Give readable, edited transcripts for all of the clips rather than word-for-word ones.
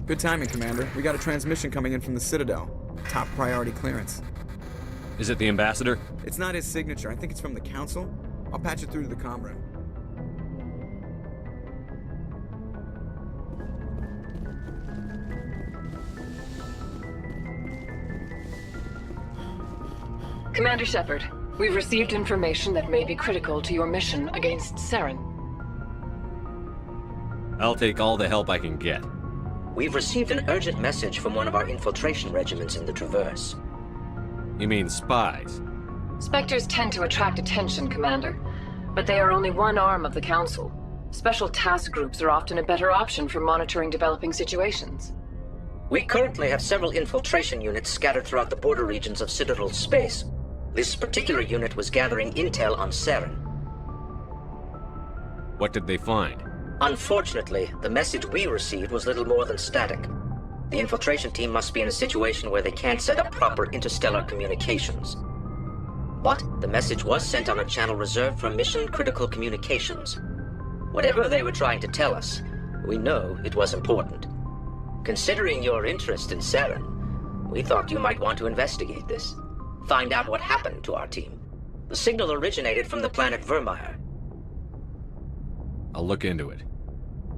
Good timing, Commander. We got a transmission coming in from the Citadel. Top priority clearance. Is it the ambassador? It's not his signature. I think it's from the Council. I'll patch it through to the comm room. Commander Shepard, we've received information that may be critical to your mission against Saren. I'll take all the help I can get. We've received an urgent message from one of our infiltration regiments in the Traverse. You mean spies? Spectres tend to attract attention, Commander, but they are only one arm of the Council. Special task groups are often a better option for monitoring developing situations. We currently have several infiltration units scattered throughout the border regions of Citadel space. This particular unit was gathering intel on Saren. What did they find? Unfortunately, the message we received was little more than static. The infiltration team must be in a situation where they can't set up proper interstellar communications. But the message was sent on a channel reserved for mission-critical communications. Whatever they were trying to tell us, we know it was important. Considering your interest in Saren, we thought you might want to investigate this. Find out what happened to our team. The signal originated from the planet Vermeer. I'll look into it.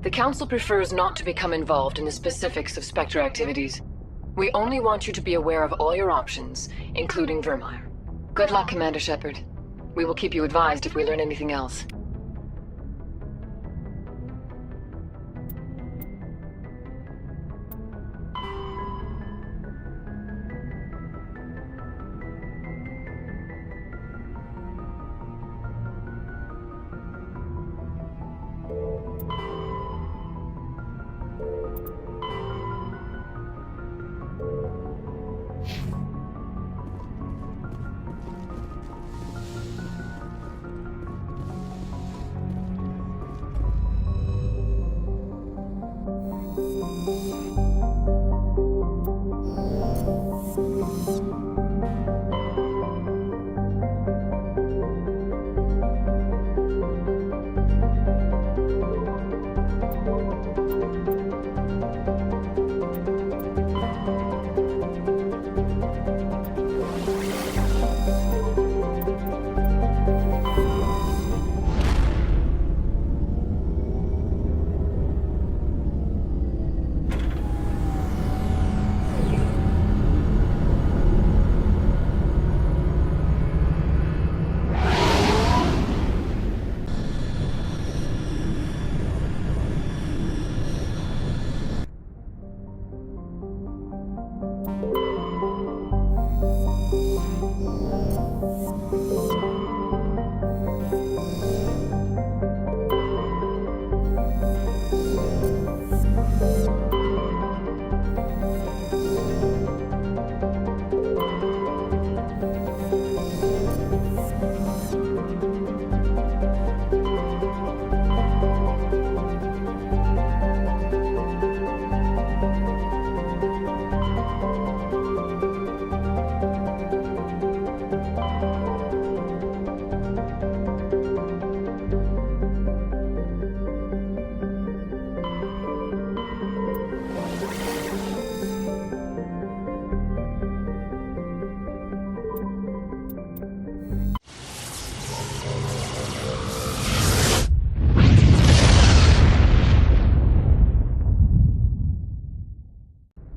The Council prefers not to become involved in the specifics of Spectre activities. We only want you to be aware of all your options, including Vermeer. Good luck, Commander Shepard. We will keep you advised if we learn anything else.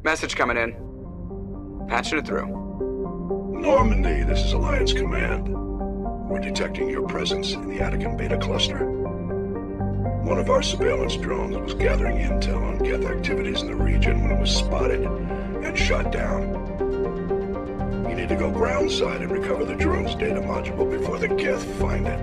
Message coming in. Patching it through. Normandy, this is Alliance Command. We're detecting your presence in the Attican Beta Cluster. One of our surveillance drones was gathering intel on Geth activities in the region when it was spotted and shot down. You need to go groundside and recover the drone's data module before the Geth find it.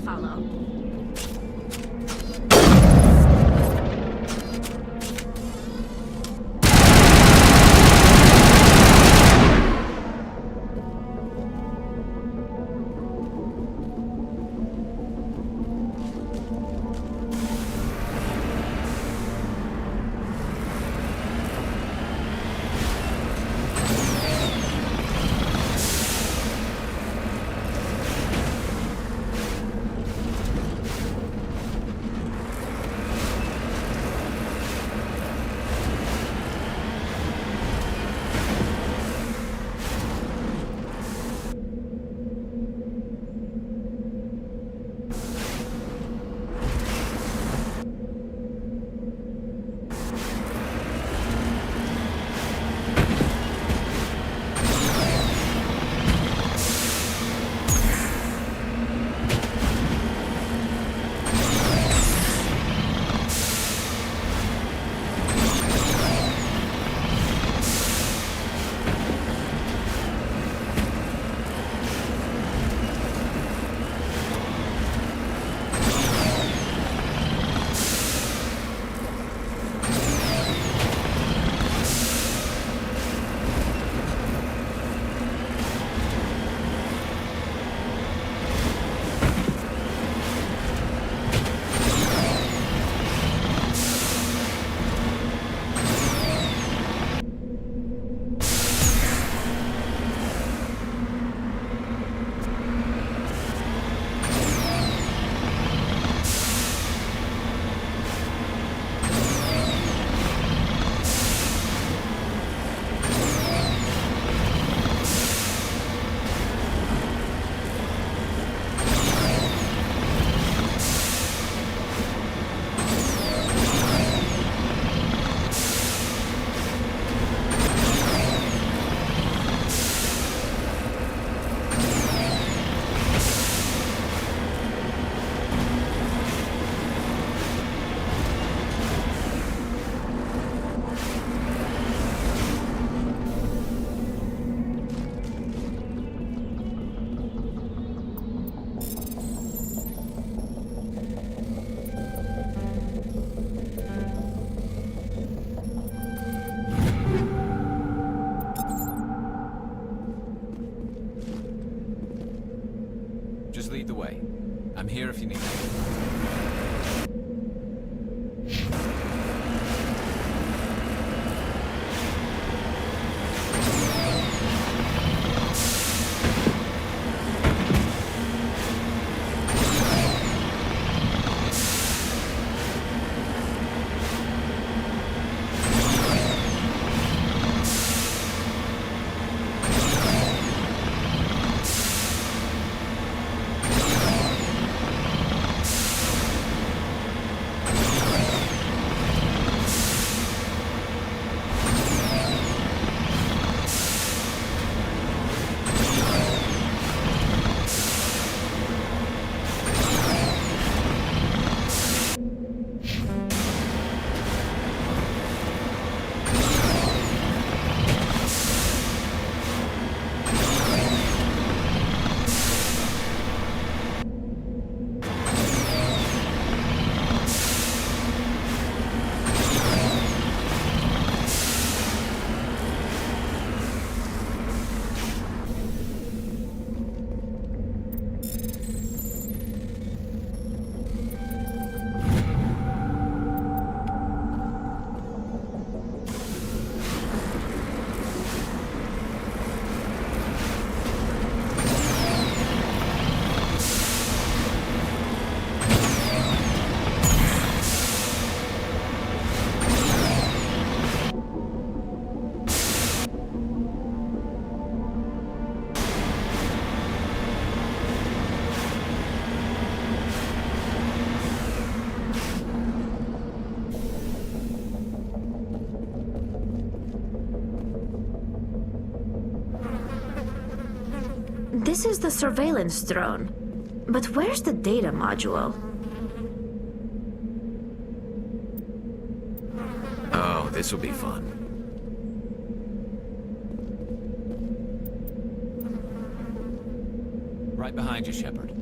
follow. Just lead the way. I'm here if you need me. This is the surveillance drone. But where's the data module? Oh, this will be fun. Right behind you, Shepard.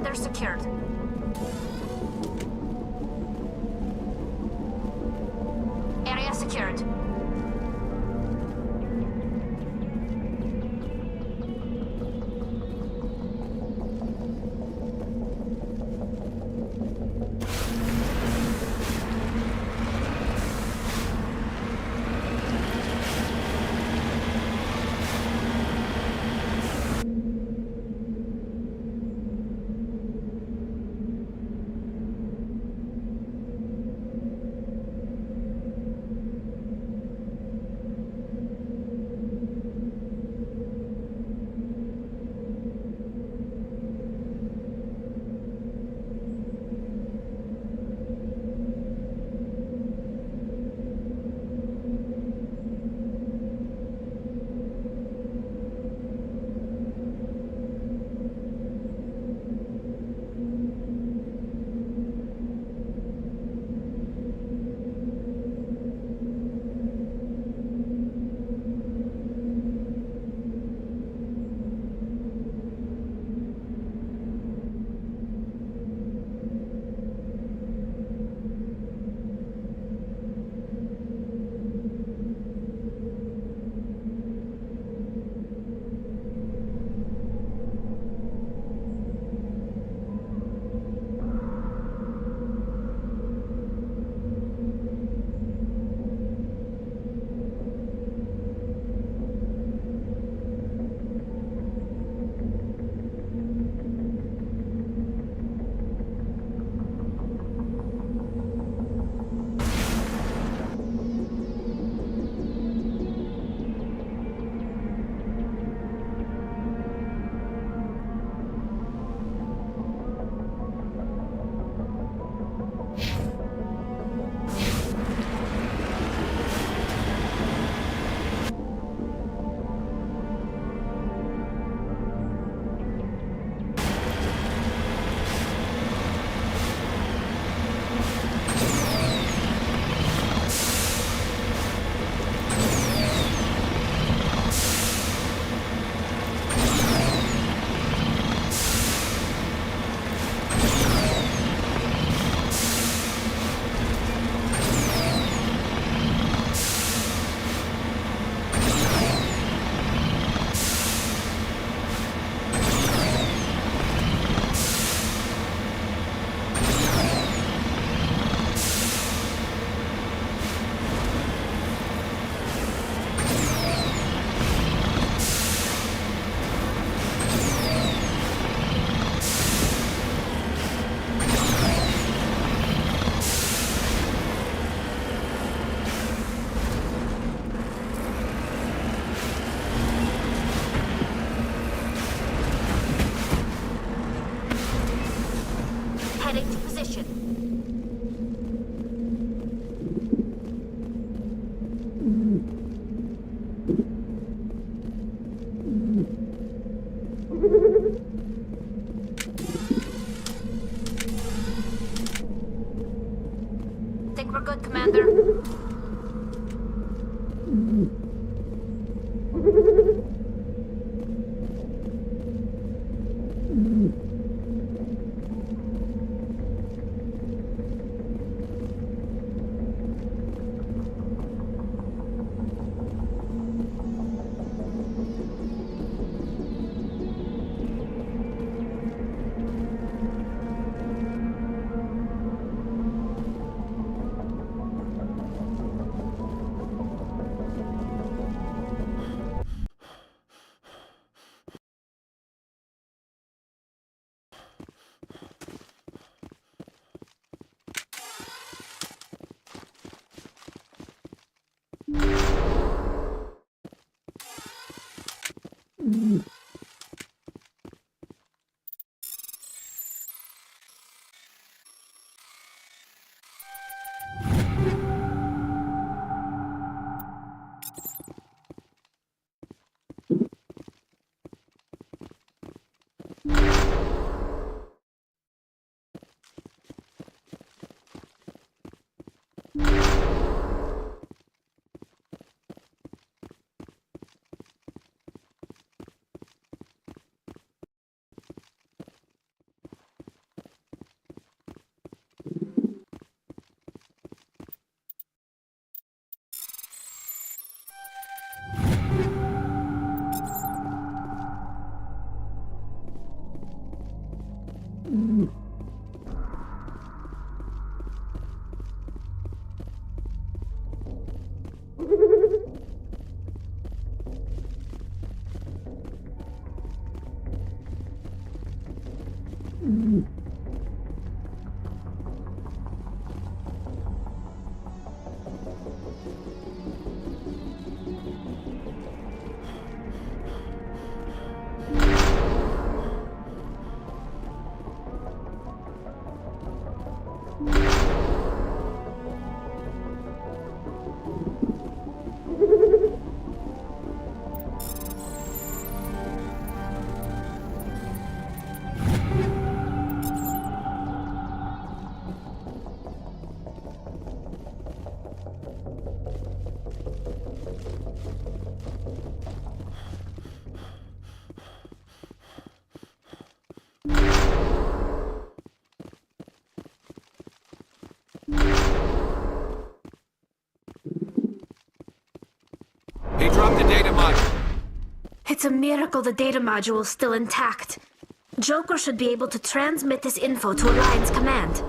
Perimeter secured. Area secured. Heading to position. Think we're good, Commander. It's a miracle the data module's still intact. Joker should be able to transmit this info to Alliance Command.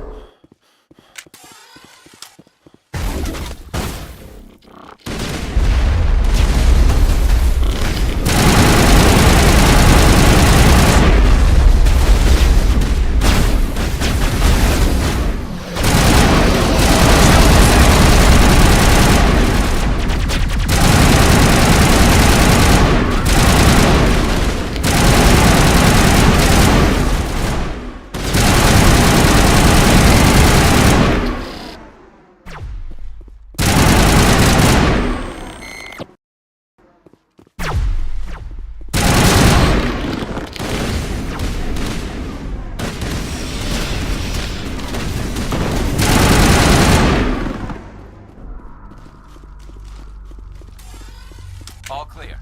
All clear.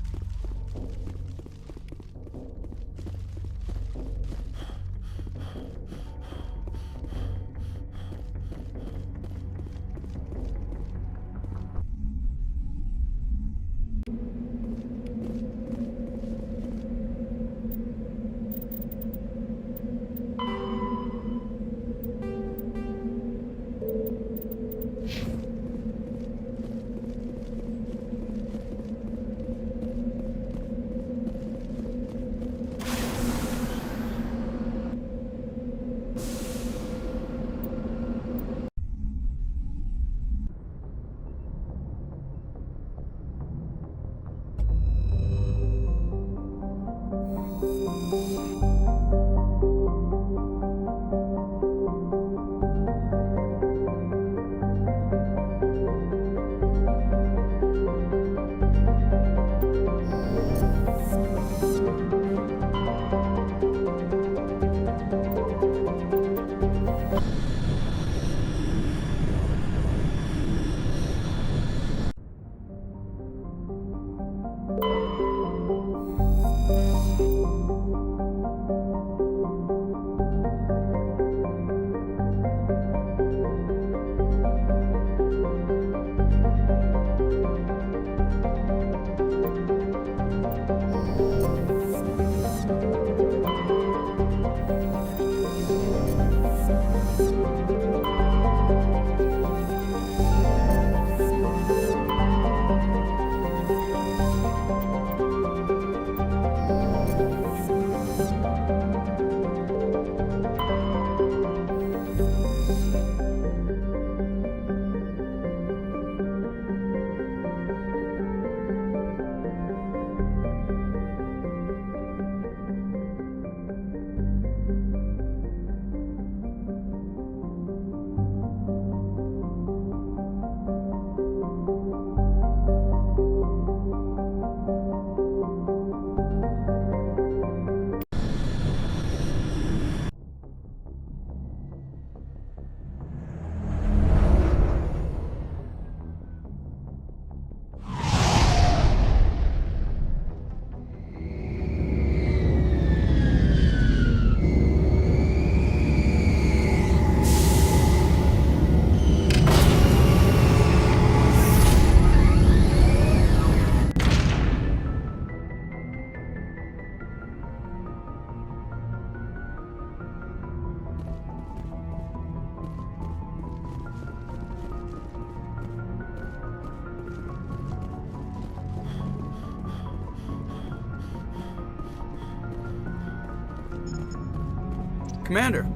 Commander,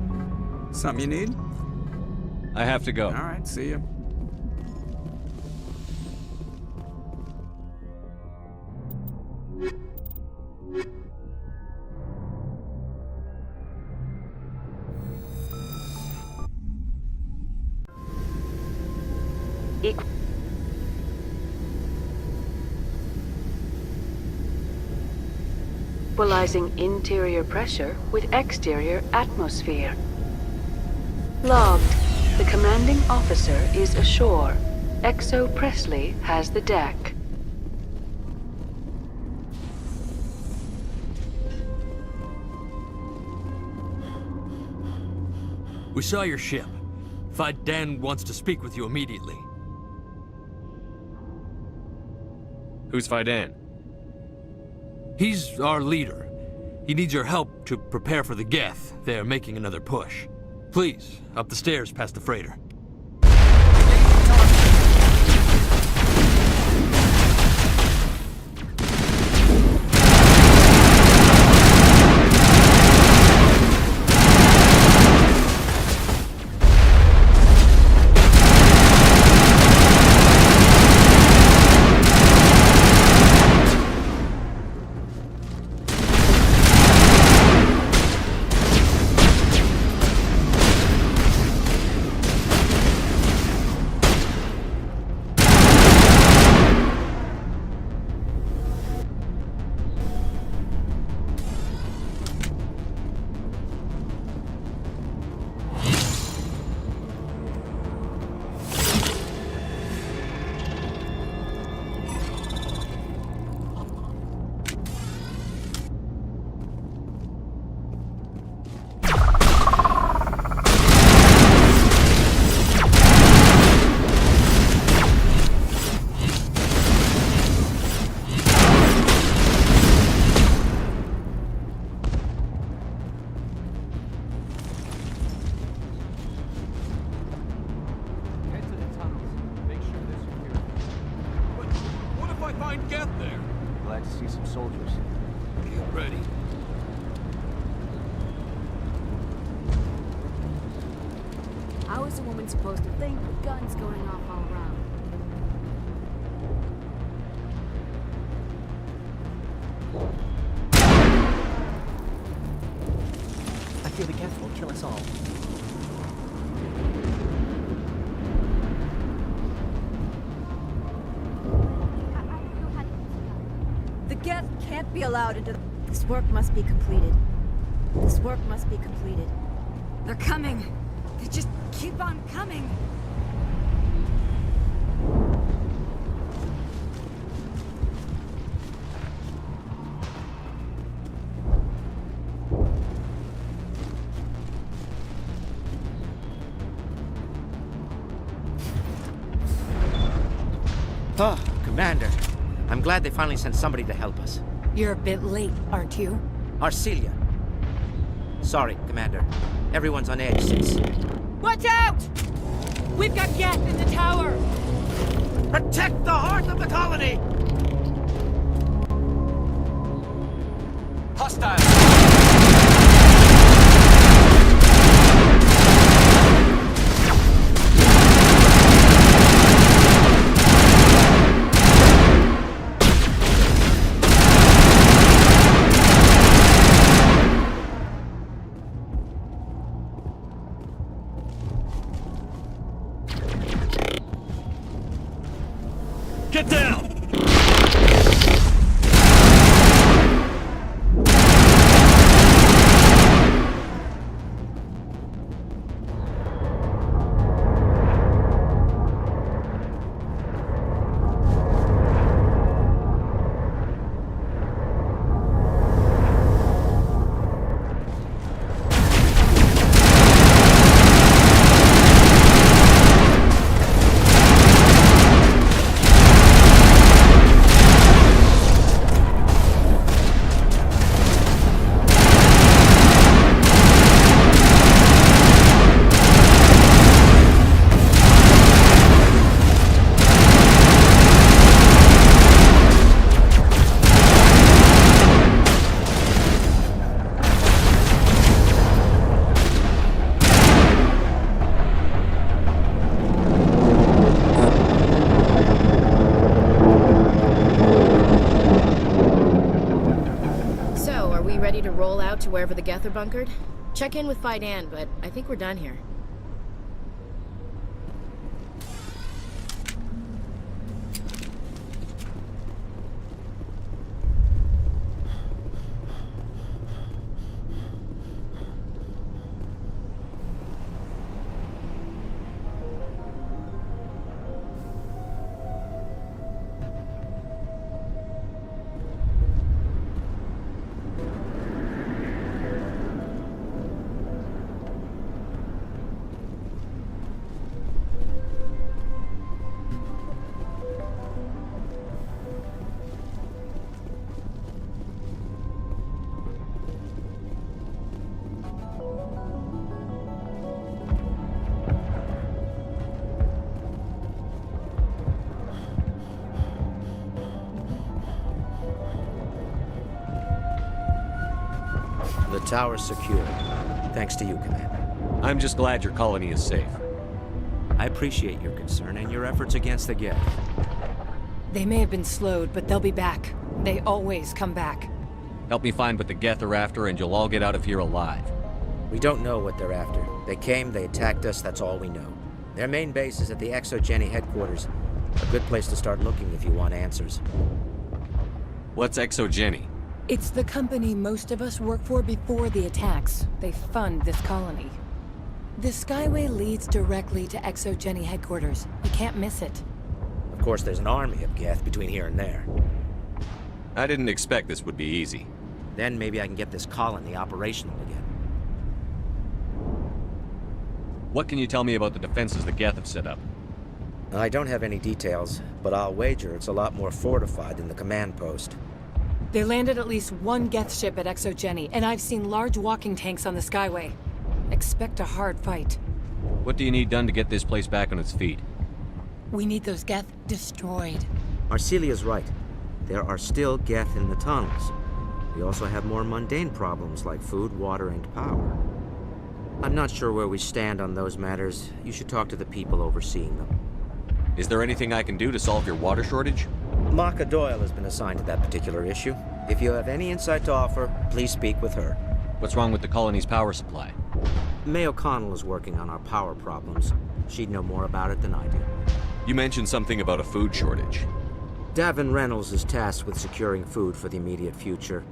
something you need? I have to go. All right, see you. Equalizing interior pressure with exterior atmosphere. Logged. The commanding officer is ashore. Exo Presley has the deck. We saw your ship. Faidan wants to speak with you immediately. Who's Faidan? He's our leader. He needs your help to prepare for the Geth. They're making another push. Please, up the stairs past the freighter. How is a woman supposed to think with guns going off all around? I fear the Geth will kill us all. The Geth can't be allowed into... This work must be completed. This work must be completed. They're coming. They just keep on coming. Oh, Commander. I'm glad they finally sent somebody to help us. You're a bit late, aren't you? Arcelia. Sorry, Commander. Everyone's on edge since... Watch out! We've got Geth in the tower! Protect the heart of the colony! Hostile! Get down! Ready to roll out to wherever the Geth are bunkered? Check in with Fidan, but I think we're done here. tower's secure. Thanks to you, Commander. I'm just glad your colony is safe. I appreciate your concern and your efforts against the Geth. They may have been slowed, but they'll be back. They always come back. Help me find what the Geth are after, and you'll all get out of here alive. We don't know what they're after. They came, they attacked us, that's all we know. Their main base is at the ExoGeni headquarters. A good place to start looking if you want answers. What's ExoGeni? It's the company most of us work for before the attacks. They fund this colony. The Skyway leads directly to ExoGeni headquarters. You can't miss it. Of course, there's an army of Geth between here and there. I didn't expect this would be easy. Then maybe I can get this colony operational again. What can you tell me about the defenses the Geth have set up? I don't have any details, but I'll wager it's a lot more fortified than the command post. They landed at least one Geth ship at ExoGeni, and I've seen large walking tanks on the Skyway. Expect a hard fight. What do you need done to get this place back on its feet? We need those Geth destroyed. Arcelia's right. There are still Geth in the tunnels. We also have more mundane problems like food, water, and power. I'm not sure where we stand on those matters. You should talk to the people overseeing them. Is there anything I can do to solve your water shortage? Maka Doyle has been assigned to that particular issue. If you have any insight to offer, please speak with her. What's wrong with the colony's power supply? May O'Connell is working on our power problems. She'd know more about it than I do. You mentioned something about a food shortage. Davin Reynolds is tasked with securing food for the immediate future.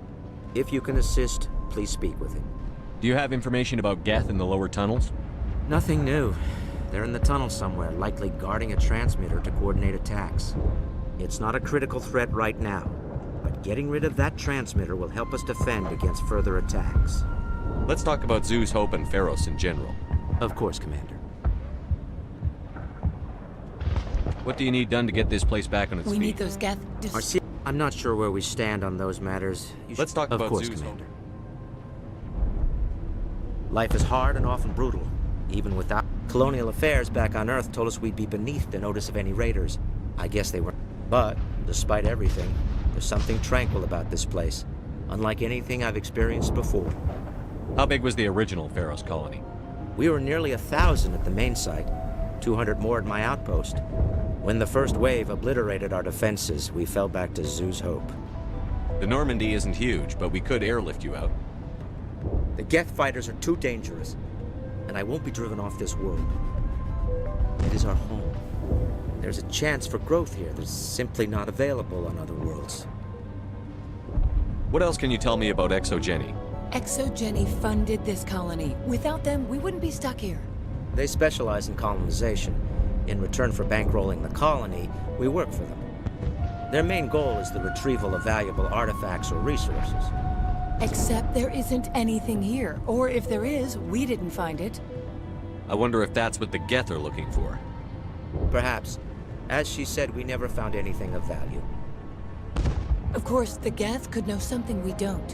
If you can assist, please speak with him. Do you have information about Geth in the lower tunnels? Nothing new. They're in the tunnel somewhere, likely guarding a transmitter to coordinate attacks. It's not a critical threat right now, but getting rid of that transmitter will help us defend against further attacks. Let's talk about Zhu's Hope and Pharos in general. Of course, Commander. What do you need done to get this place back on its feet? We need those Geth I'm not sure where we stand on those matters. Let's talk about Of course, Zhu's Commander. Life is hard and often brutal, even without... Colonial affairs back on Earth told us we'd be beneath the notice of any raiders. I guess they were. But, despite everything, there's something tranquil about this place, unlike anything I've experienced before. How big was the original Pharos colony? We were nearly 1,000 at the main site, 200 more at my outpost. When the first wave obliterated our defenses, we fell back to Zhu's Hope. The Normandy isn't huge, but we could airlift you out. The Geth fighters are too dangerous, and I won't be driven off this world. It is our home. There's a chance for growth here that's simply not available on other worlds. What else can you tell me about ExoGeni? ExoGeni funded this colony. Without them, we wouldn't be stuck here. They specialize in colonization. In return for bankrolling the colony, we work for them. Their main goal is the retrieval of valuable artifacts or resources. Except there isn't anything here. Or if there is, we didn't find it. I wonder if that's what the Geth are looking for. Perhaps. As she said, we never found anything of value. Of course, the Geth could know something we don't.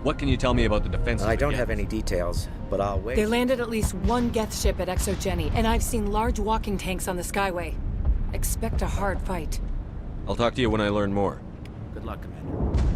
What can you tell me about the defenses? I don't have any details, but I'll wait. They landed at least one Geth ship at ExoGeni, and I've seen large walking tanks on the Skyway. Expect a hard fight. I'll talk to you when I learn more. Good luck, Commander.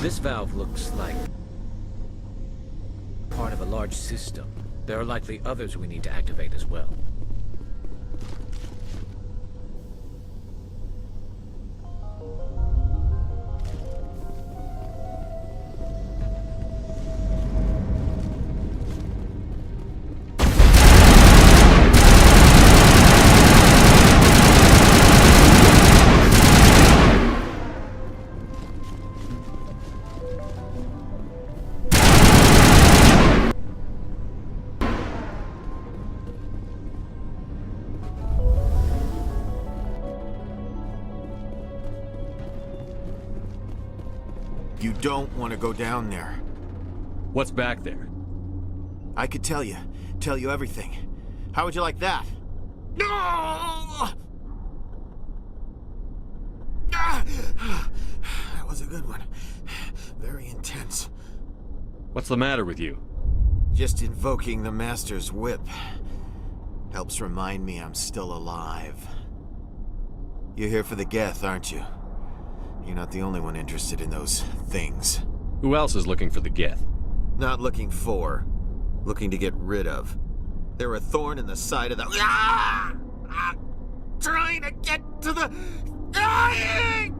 This valve looks like part of a large system. There are likely others we need to activate as well. You don't want to go down there. What's back there? I could tell you everything. How would you like that? No! That was a good one. Very intense. What's the matter with you? Just invoking the Master's whip helps remind me I'm still alive. You're here for the Geth, aren't you? You're not the only one interested in those things. Who else is looking for the Geth? Not looking for. Looking to get rid of. They're a thorn in the side of the... Ah! I'm trying to get to the... Dying!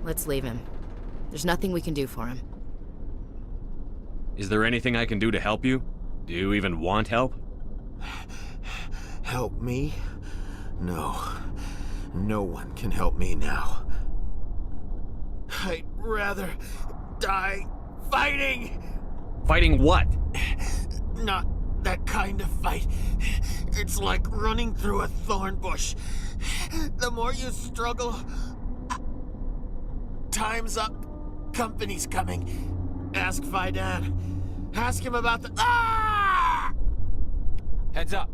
Let's leave him. There's nothing we can do for him. Is there anything I can do to help you? Do you even want help? Help me? No. No one can help me now. I'd rather die fighting! Fighting what? Not that kind of fight. It's like running through a thorn bush. The more you struggle... Time's up. Company's coming. Ask Faidan. Ask him about the... Ah! Heads up.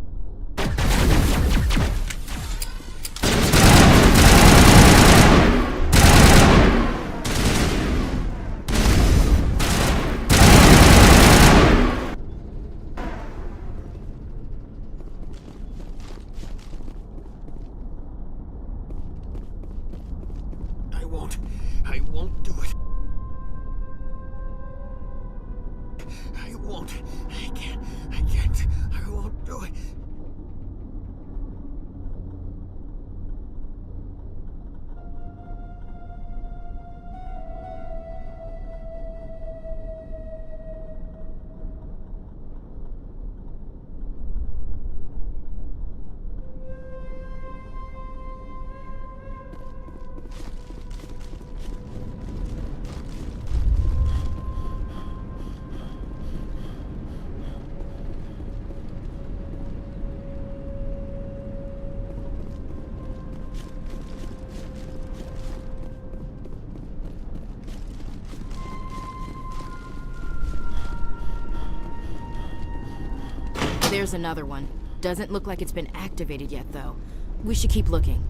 I won't do it. I won't. I can't. I won't do it. There's another one. Doesn't look like it's been activated yet, though. We should keep looking.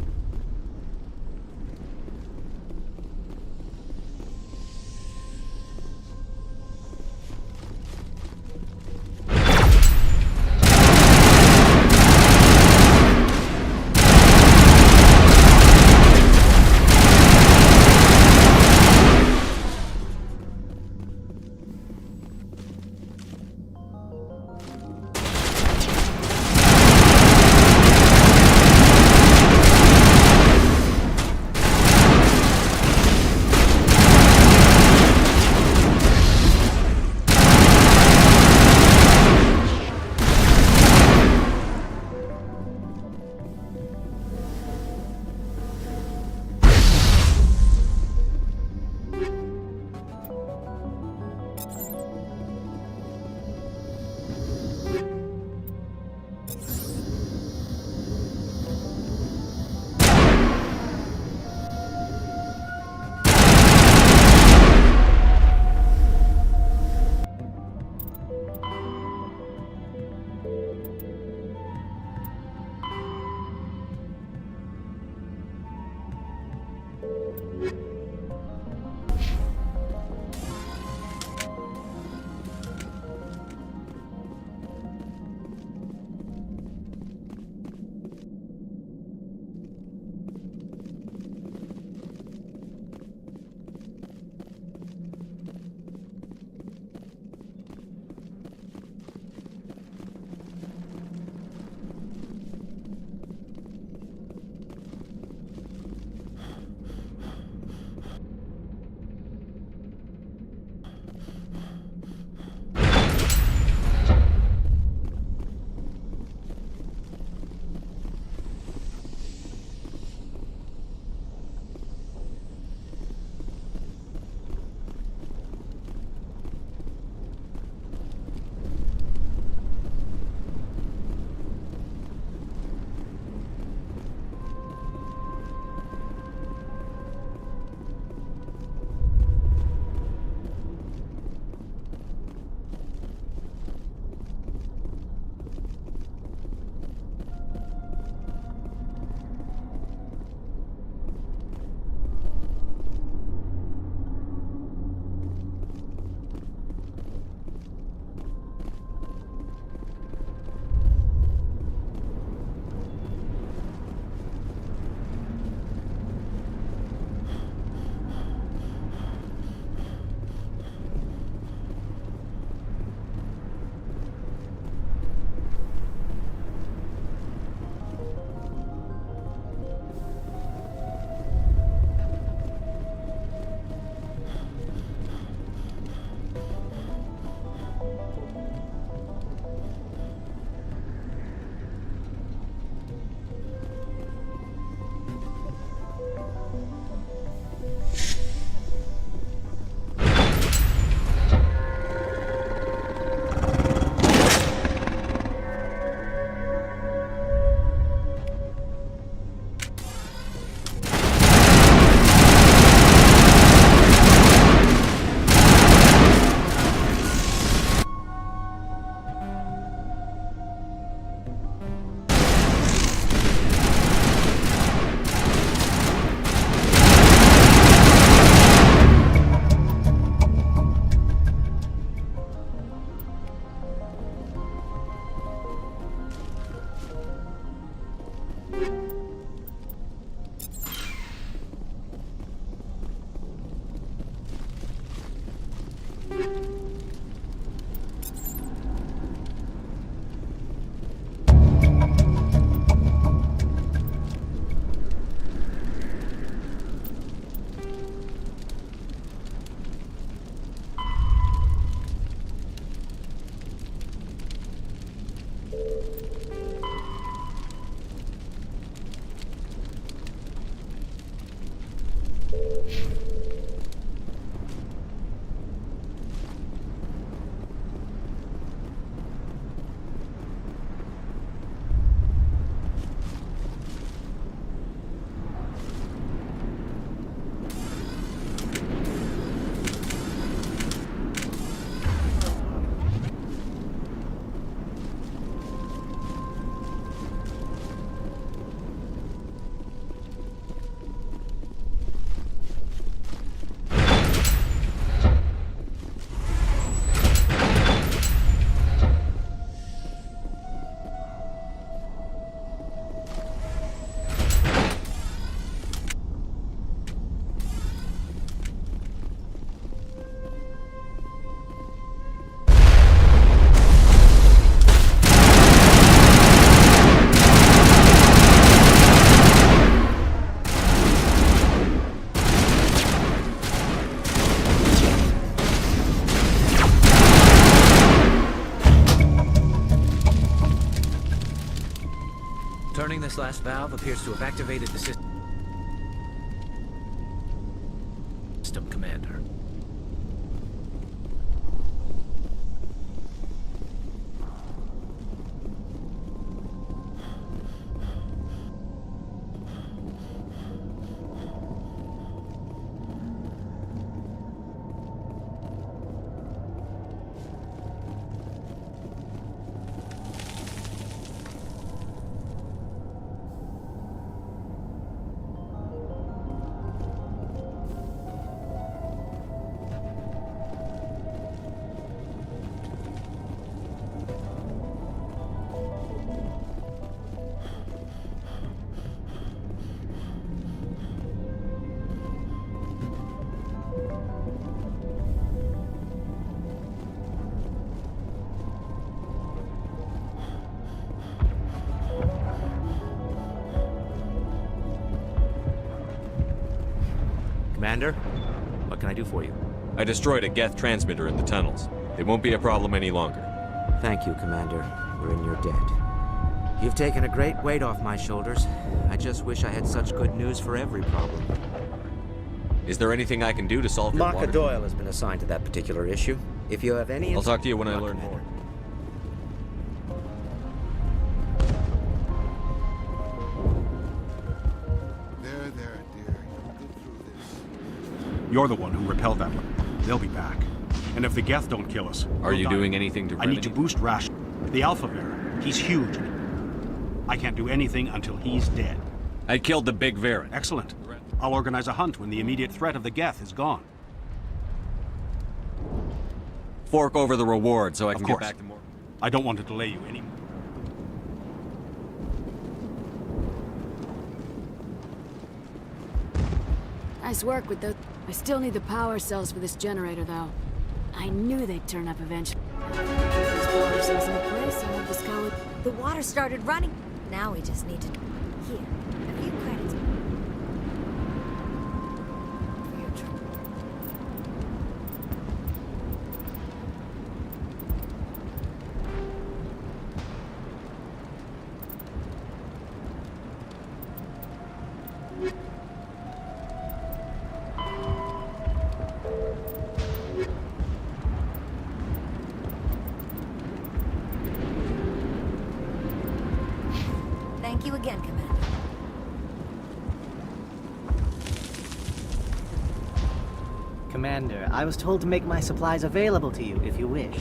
Turning this last valve appears to have activated the system, Commander. Commander, what can I do for you? I destroyed a Geth transmitter in the tunnels. It won't be a problem any longer. Thank you, Commander. We're in your debt. You've taken a great weight off my shoulders. I just wish I had such good news for every problem. Is there anything I can do to solve your Maka water? Doyle has been assigned to that particular issue. If you have any... I'll talk to you when I learn more. There, dear. You'll get through this. You're the one who repelled that one. They'll be back. And if the Geth don't kill us... Are we'll you die. doing anything to I need to boost ration. The Alpha Bear, he's huge. I can't do anything until he's dead. I killed the big Varren. Excellent. I'll organize a hunt when the immediate threat of the Geth is gone. Fork over the reward so I Of can course. get back to more. I don't want to delay you anymore. Nice work with those. I still need the power cells for this generator, though. I knew they'd turn up eventually. Those power cells in place, I'll have the scout. The water started running. Now we just need to... Here, a few credits. For your trouble. Thank you again, Commander. Commander, I was told to make my supplies available to you if you wish.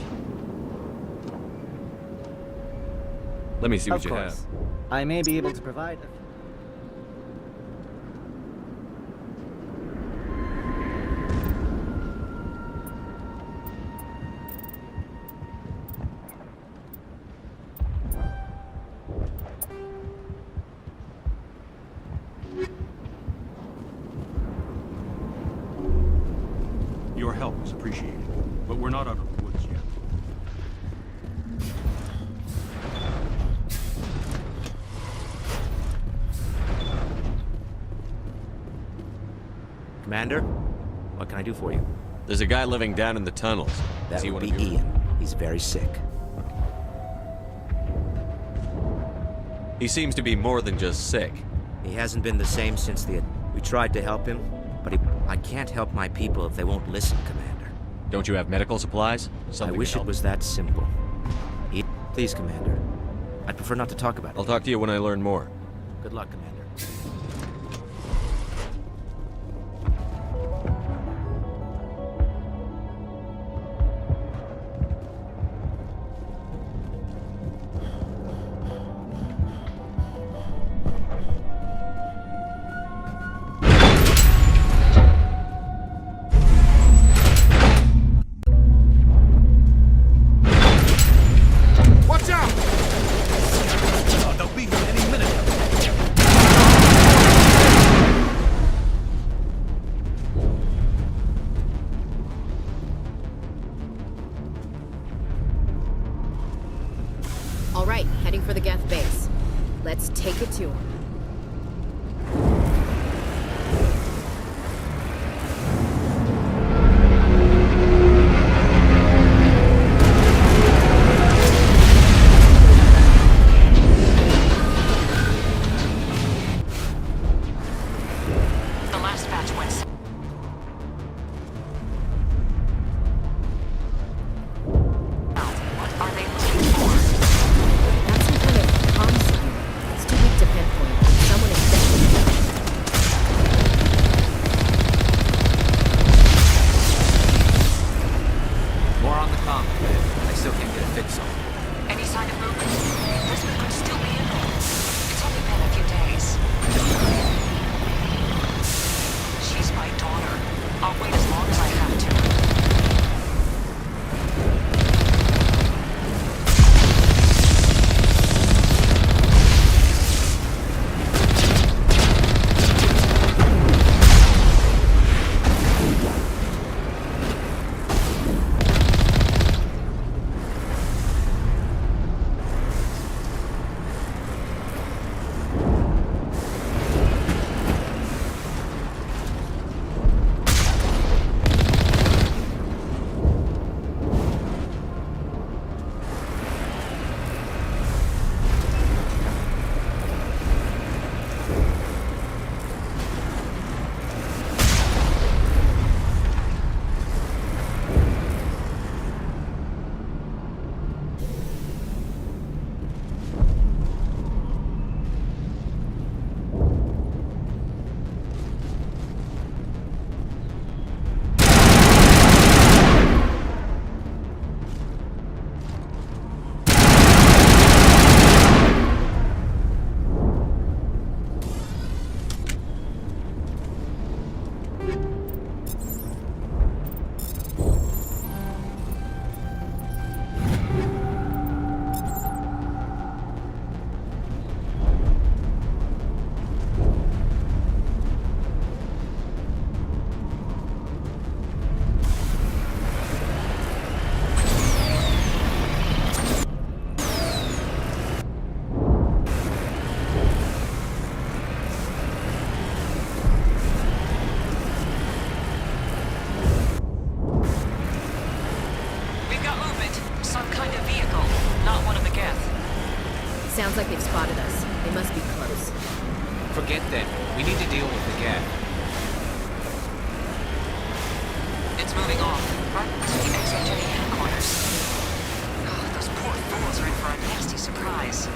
Let me see what Of you course. have. I may be able to provide... Your help is appreciated, but we're not out of the woods yet. Commander, what can I do for you? There's a guy living down in the tunnels. That Is he would one be of yours? Ian. He's very sick. He seems to be more than just sick. He hasn't been the same since the... We tried to help him, but he... I can't help my people if they won't listen, Commander. Don't you have medical supplies? Something I wish it was that simple. Please, Commander. I'd prefer not to talk about it. I'll talk to you when I learn more. Good luck, Commander. Watch out! They'll be here any minute. All right, heading for the Geth base. Let's take it to 'em. The last batch went. What are they looking for? That's some kind of comm scheme. It's too weak to pinpoint. Someone infected. More on the comm. I still can't get a fix on it. Any sign of movement? Elizabeth could still be in there. It's only been a few days. She's my daughter. I'll wait as long as I have to. Sounds like they've spotted us. They must be close. Forget them. We need to deal with the gap. It's moving off. Right to the XOJ headquarters. Oh, those poor fools are in for a nasty surprise.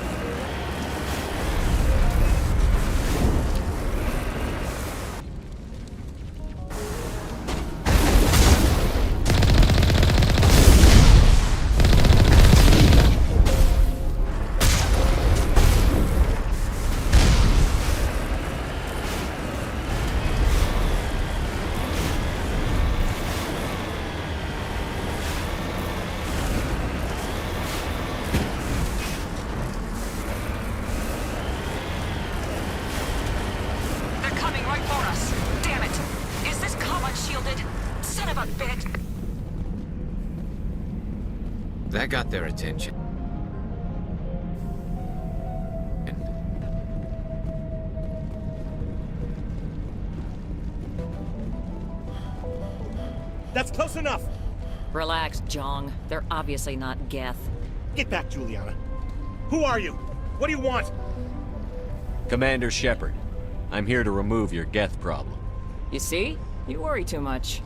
That got their attention. That's close enough! Relax, Jong. They're obviously not Geth. Get back, Juliana. Who are you? What do you want? Commander Shepard. I'm here to remove your Geth problem. You see? You worry too much.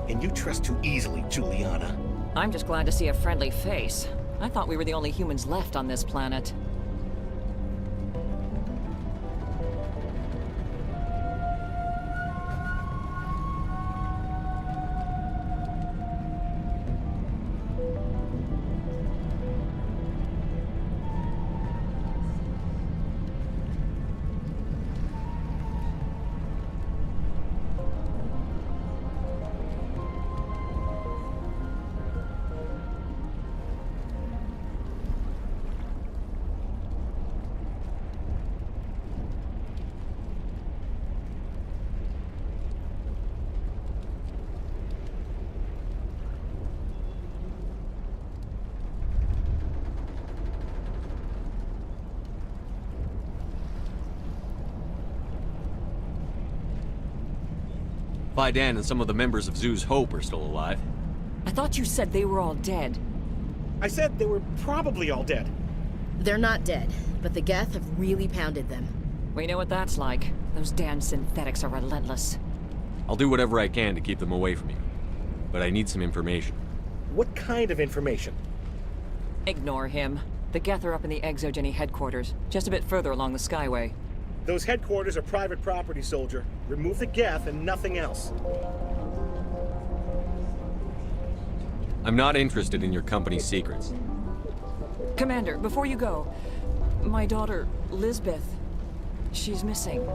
And you trust too easily, Juliana. I'm just glad to see a friendly face. I thought we were the only humans left on this planet. Fidan and some of the members of Zoo's Hope are still alive. I thought you said they were all dead. I said they were probably all dead. They're not dead, but the Geth have really pounded them. We know what that's like. Those damn synthetics are relentless. I'll do whatever I can to keep them away from you. But I need some information. What kind of information? Ignore him. The Geth are up in the Exogeny headquarters, just a bit further along the Skyway. Those headquarters are private property, soldier. Remove the Geth and nothing else. I'm not interested in your company's secrets. Commander, before you go, my daughter, Lisbeth, she's missing.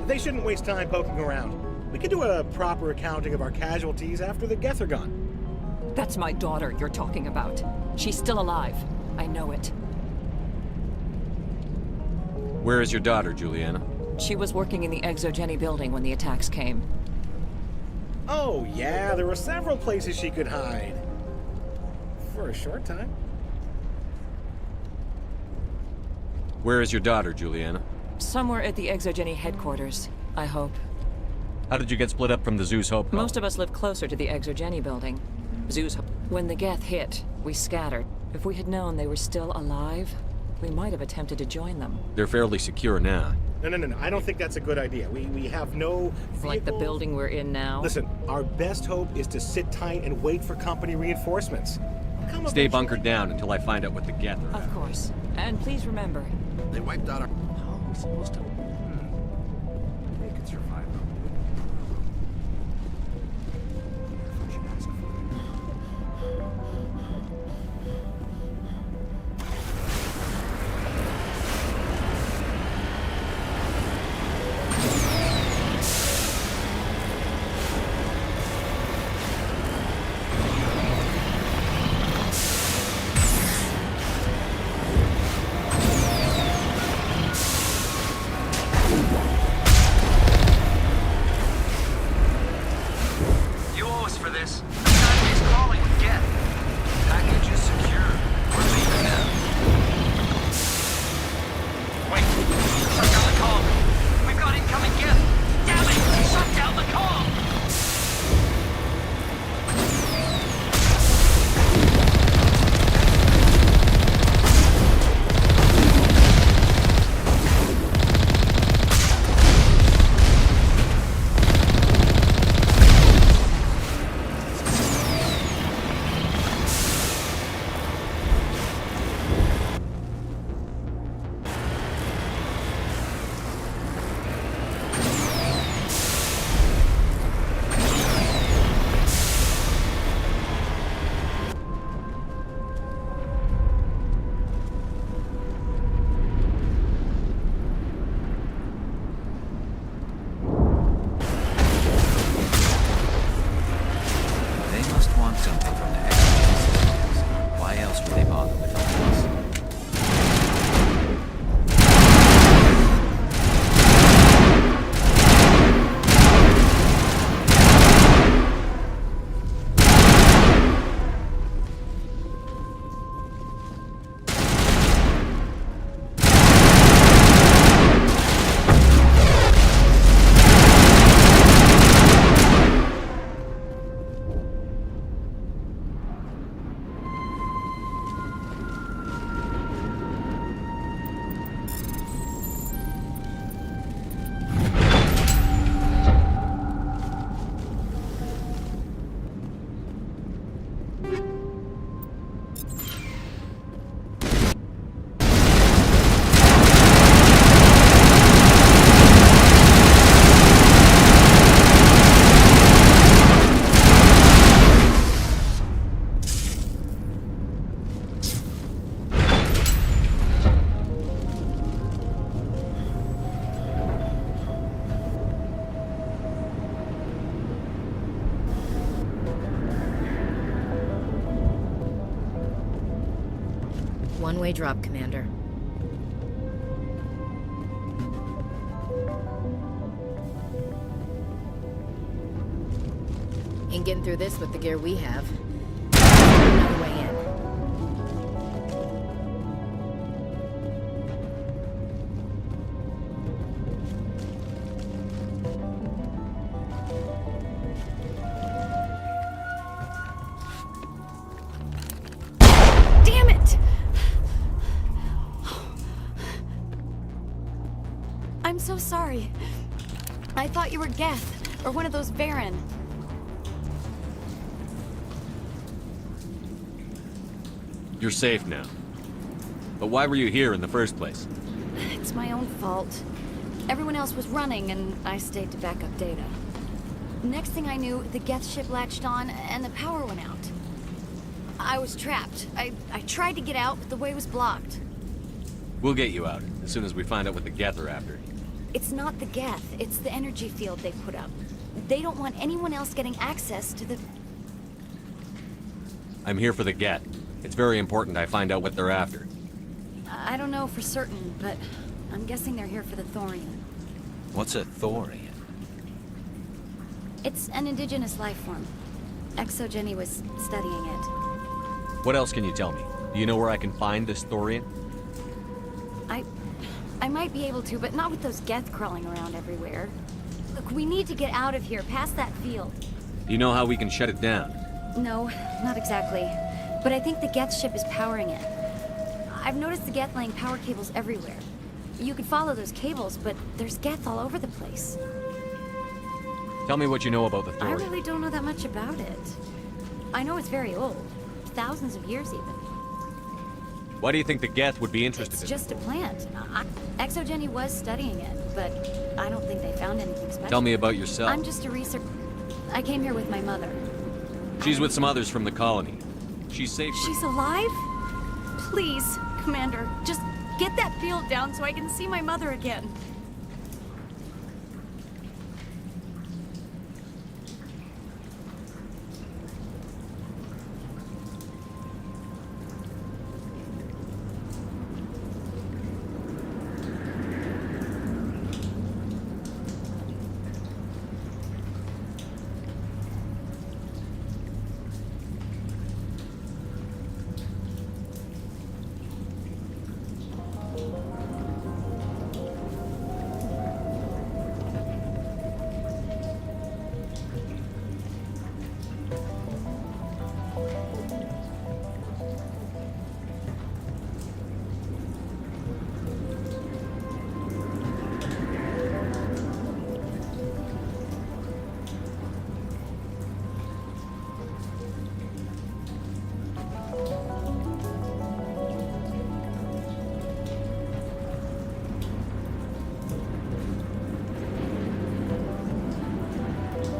They shouldn't waste time poking around. We can do a proper accounting of our casualties after the Geth are gone. That's my daughter you're talking about. She's still alive. I know it. Where is your daughter, Juliana? She was working in the Exogeny building when the attacks came. Oh, yeah, there were several places she could hide. For a short time. Where is your daughter, Juliana? Somewhere at the Exogeny headquarters, I hope. How did you get split up from the Zoo's Hope? Most of us live closer to the Exogeny building. Zoo's Hope. When the Geth hit, we scattered. If we had known they were still alive, we might have attempted to join them. They're fairly secure now. No. I don't think that's a good idea. We have no vehicles. Like the building we're in now? Listen, our best hope is to sit tight and wait for company reinforcements. Stay bunkered down until I find out what the Geth are. Of course. And please remember... They wiped out our... How are we supposed to... They could survive, though. one-way drop, Commander. Ain't getting through this with the gear we have. Another way in. Damn it! I'm so sorry. I thought you were Geth, or one of those Varen. You're safe now. But why were you here in the first place? It's my own fault. Everyone else was running, and I stayed to back up data. Next thing I knew, the Geth ship latched on, and the power went out. I was trapped. I tried to get out, but the way was blocked. We'll get you out, as soon as we find out what the Geth are after. It's not the Geth, it's the energy field they put up. They don't want anyone else getting access to the... I'm here for the Geth. It's very important I find out what they're after. I don't know for certain, but I'm guessing they're here for the Thorian. What's a Thorian? It's an indigenous life form. ExoGeni was studying it. What else can you tell me? Do you know where I can find this Thorian? I might be able to, but not with those Geth crawling around everywhere. Look, we need to get out of here, past that field. Do you know how we can shut it down? No, not exactly. But I think the Geth ship is powering it. I've noticed the Geth laying power cables everywhere. You could follow those cables, but there's Geth all over the place. Tell me what you know about the I Thorian. really don't know that much about it. I know it's very old. Thousands of years even. Why do you think the Geth would be interested It's in just a plant. ExoGeni was studying it, but I don't think they found anything special. Tell me about yourself. I'm just a researcher. I came here with my mother. She's with some others from the colony. She's safe. She's alive? Please, Commander, just get that field down so I can see my mother again.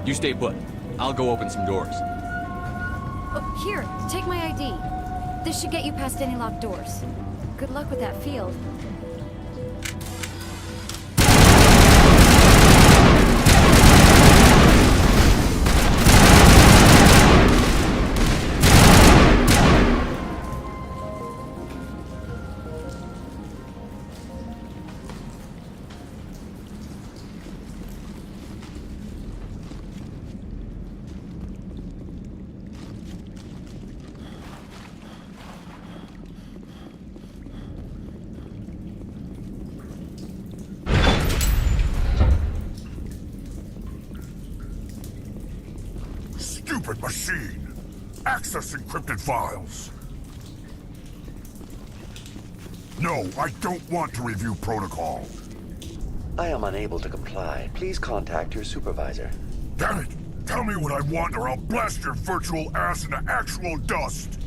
You stay put. I'll go open some doors. Oh, here, take my ID. This should get you past any locked doors. Good luck with that field. Stupid machine! Access encrypted files! No, I don't want to review protocol. I am unable to comply. Please contact your supervisor. Damn it! Tell me what I want or I'll blast your virtual ass into actual dust!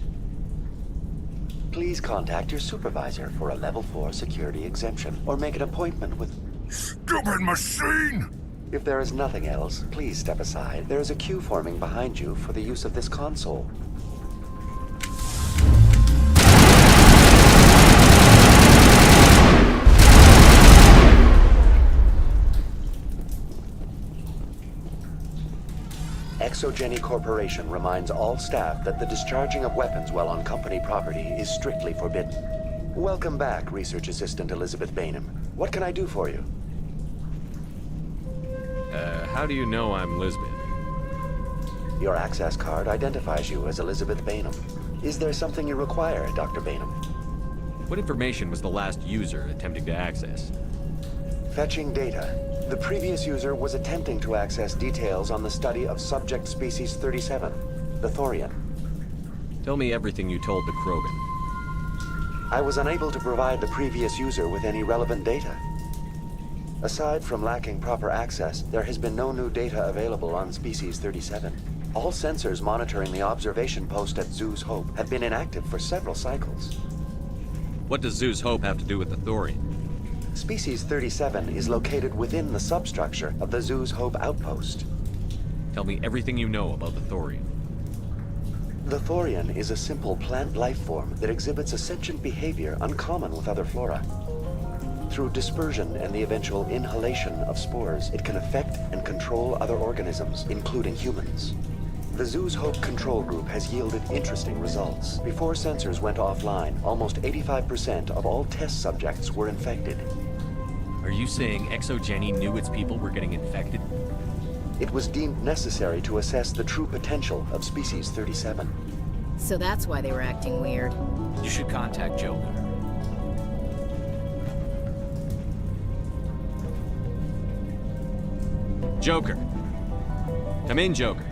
Please contact your supervisor for a level 4 security exemption, or make an appointment with... Stupid machine! If there is nothing else, please step aside. There is a queue forming behind you for the use of this console. ExoGeni Corporation reminds all staff that the discharging of weapons while on company property is strictly forbidden. Welcome back, Research Assistant Elizabeth Bainham. What can I do for you? How do you know I'm Lisbeth? Your access card identifies you as Elizabeth Bainham. Is there something you require, Dr. Bainham? What information was the last user attempting to access? Fetching data. The previous user was attempting to access details on the study of subject species 37, the Thorian. Tell me everything you told the Krogan. I was unable to provide the previous user with any relevant data. Aside from lacking proper access, there has been no new data available on Species 37. All sensors monitoring the observation post at Zoo's Hope have been inactive for several cycles. What does Zoo's Hope have to do with the Thorian? Species 37 is located within the substructure of the Zoo's Hope outpost. Tell me everything you know about the Thorian. The Thorian is a simple plant life form that exhibits a sentient behavior uncommon with other flora. Through dispersion and the eventual inhalation of spores, it can affect and control other organisms, including humans. The Zoo's Hope control group has yielded interesting results. Before sensors went offline, almost 85% of all test subjects were infected. Are you saying ExoGeni knew its people were getting infected? It was deemed necessary to assess the true potential of Species 37. So that's why they were acting weird. You should contact Joker. Joker. Come in, Joker.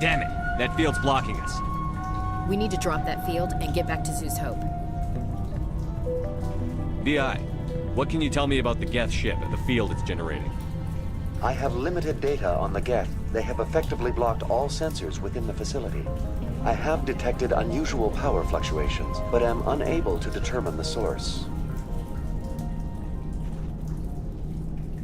Damn it, that field's blocking us. We need to drop that field and get back to Zoo's Hope. BI, what can you tell me about the Geth ship and the field it's generating? I have limited data on the Geth. They have effectively blocked all sensors within the facility. I have detected unusual power fluctuations, but am unable to determine the source.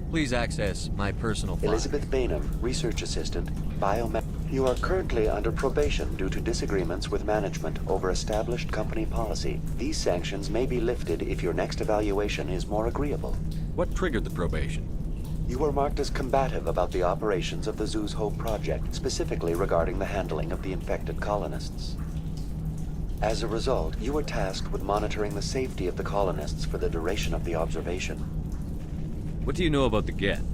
Please access my personal file. Elizabeth Bainham, Research Assistant, Biomed. You are currently under probation due to disagreements with management over established company policy. These sanctions may be lifted if your next evaluation is more agreeable. What triggered the probation? You were marked as combative about the operations of the Zoo's Hope project, specifically regarding the handling of the infected colonists. As a result, you were tasked with monitoring the safety of the colonists for the duration of the observation. What do you know about the Geth?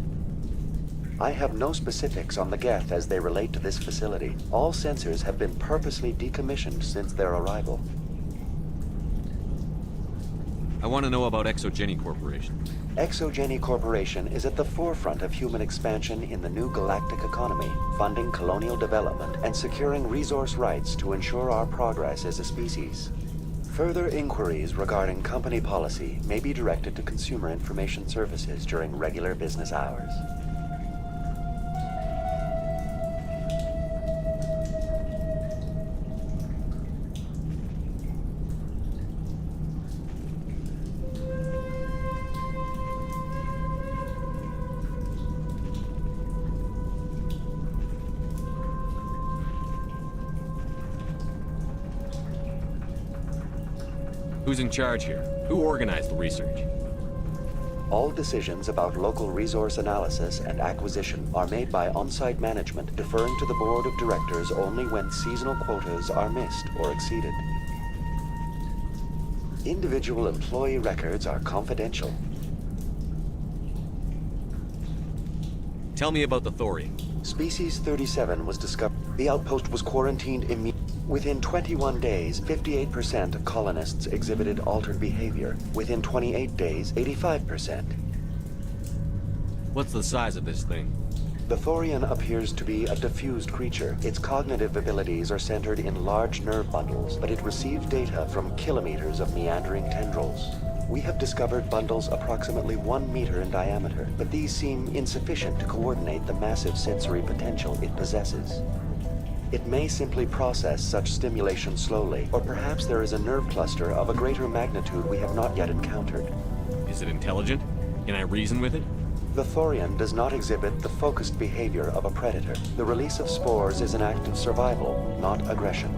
I have no specifics on the Geth as they relate to this facility. All sensors have been purposely decommissioned since their arrival. I want to know about ExoGeni Corporation. ExoGeni Corporation is at the forefront of human expansion in the new galactic economy, funding colonial development and securing resource rights to ensure our progress as a species. Further inquiries regarding company policy may be directed to Consumer Information Services during regular business hours. Who's in charge here? Who organized the research? All decisions about local resource analysis and acquisition are made by on-site management, deferring to the board of directors only when seasonal quotas are missed or exceeded. Individual employee records are confidential. Tell me about the Thorian. Species 37 was discovered. The outpost was quarantined immediately. Within 21 days, 58% of colonists exhibited altered behavior. Within 28 days, 85%. What's the size of this thing? The Thorian appears to be a diffused creature. Its cognitive abilities are centered in large nerve bundles, but it receives data from kilometers of meandering tendrils. We have discovered bundles approximately 1 meter in diameter, but these seem insufficient to coordinate the massive sensory potential it possesses. It may simply process such stimulation slowly, or perhaps there is a nerve cluster of a greater magnitude we have not yet encountered. Is it intelligent? Can I reason with it? The Thorian does not exhibit the focused behavior of a predator. The release of spores is an act of survival, not aggression.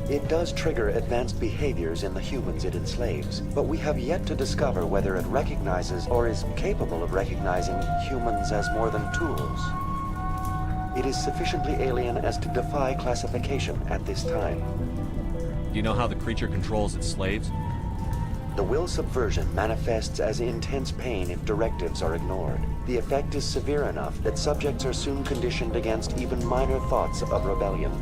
It does trigger advanced behaviors in the humans it enslaves, but we have yet to discover whether it recognizes or is capable of recognizing humans as more than tools. It is sufficiently alien as to defy classification at this time. Do you know how the creature controls its slaves? The will subversion manifests as intense pain if directives are ignored. The effect is severe enough that subjects are soon conditioned against even minor thoughts of rebellion.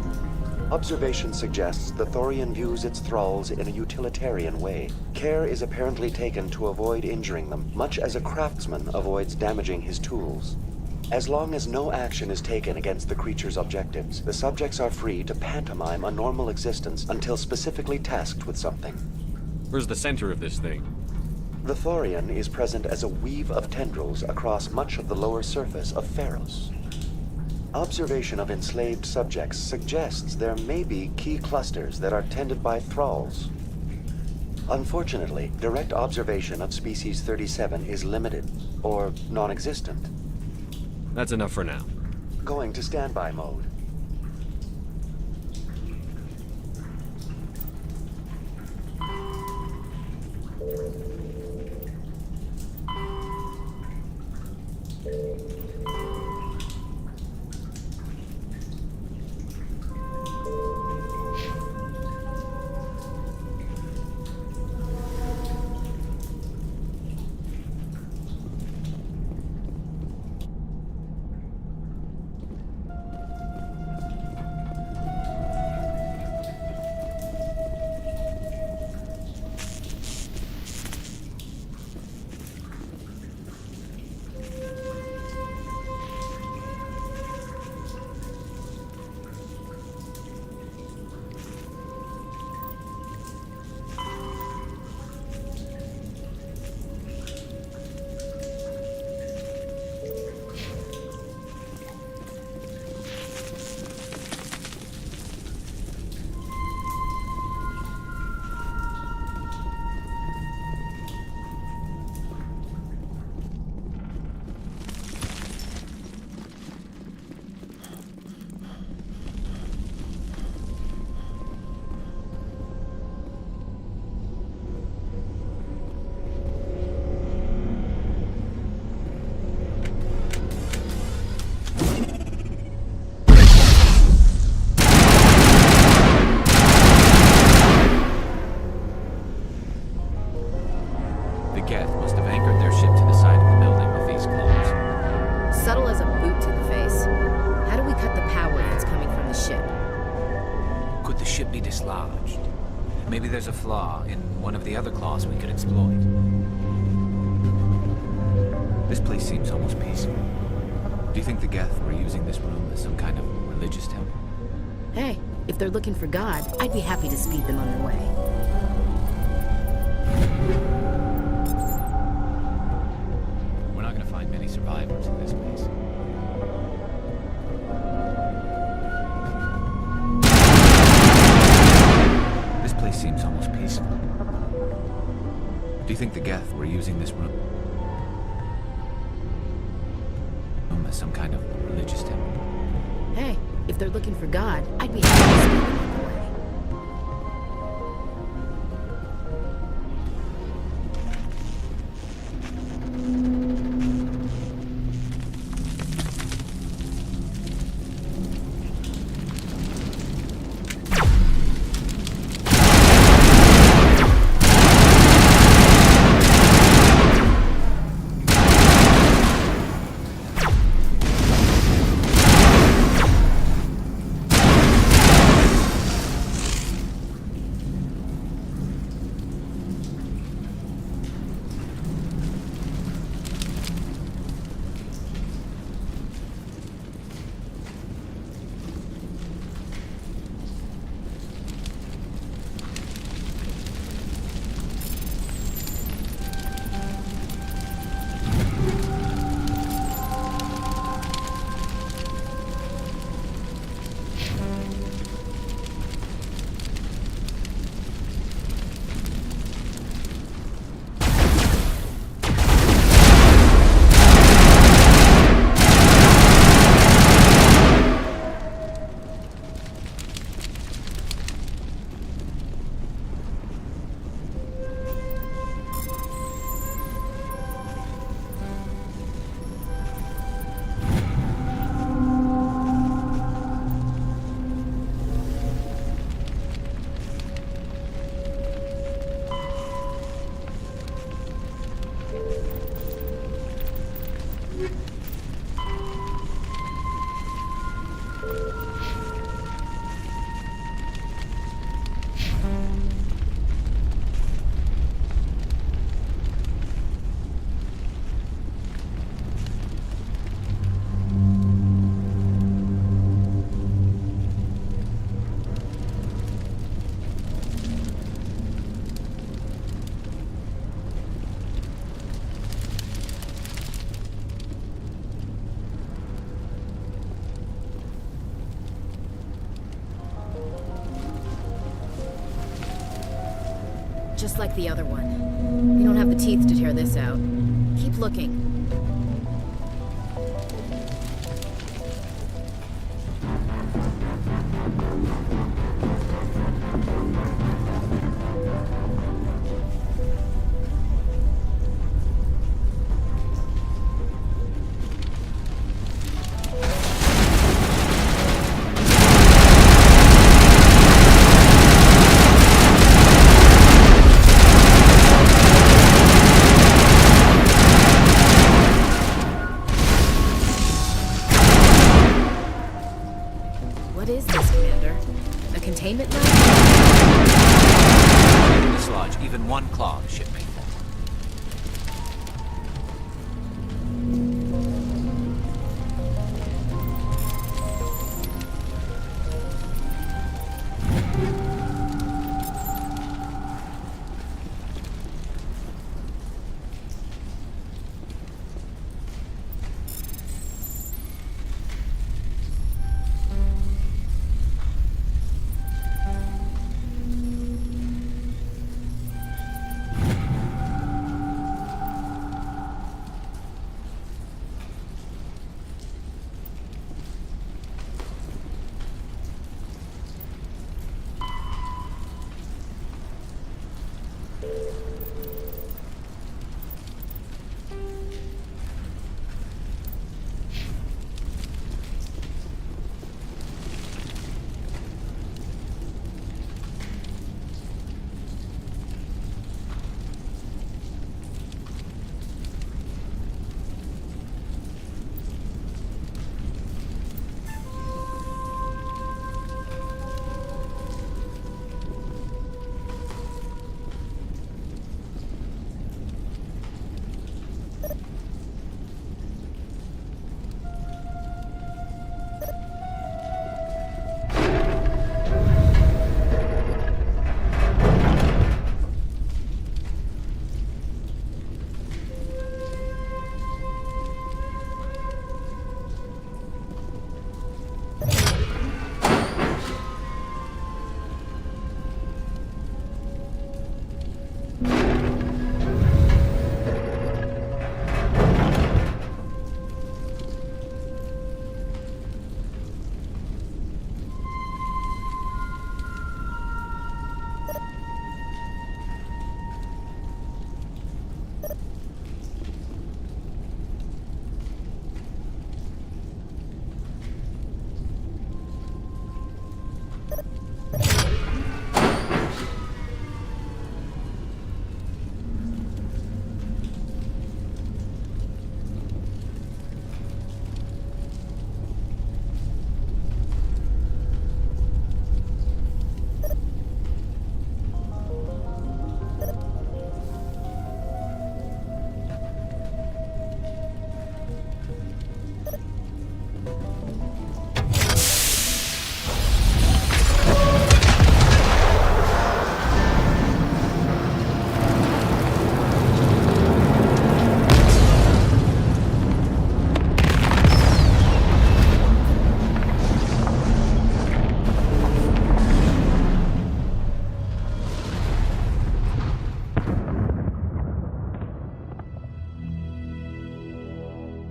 Observation suggests the Thorian views its thralls in a utilitarian way. Care is apparently taken to avoid injuring them, much as a craftsman avoids damaging his tools. As long as no action is taken against the creature's objectives, the subjects are free to pantomime a normal existence until specifically tasked with something. Where's the center of this thing? The Thorian is present as a weave of tendrils across much of the lower surface of Pharos. Observation of enslaved subjects suggests there may be key clusters that are tended by thralls. Unfortunately, direct observation of Species 37 is limited, or non-existent. That's enough for now. Going to standby mode. Maybe there's a flaw in one of the other claws we could exploit. This place seems almost peaceful. Do you think the Geth were using this room as some kind of religious temple? Hey, if they're looking for God, I'd be happy to speed them on their way. We're not gonna find many survivors in this place. This place seems almost peaceful. Do you think the Geth were using this room as some kind of religious temple? Hey, if they're looking for God, I'd be happy to speed them on their way. Just like the other one. We don't have the teeth to tear this out. Keep looking. What is this, Commander? A containment node? Dislodge even one claw of the ship painful.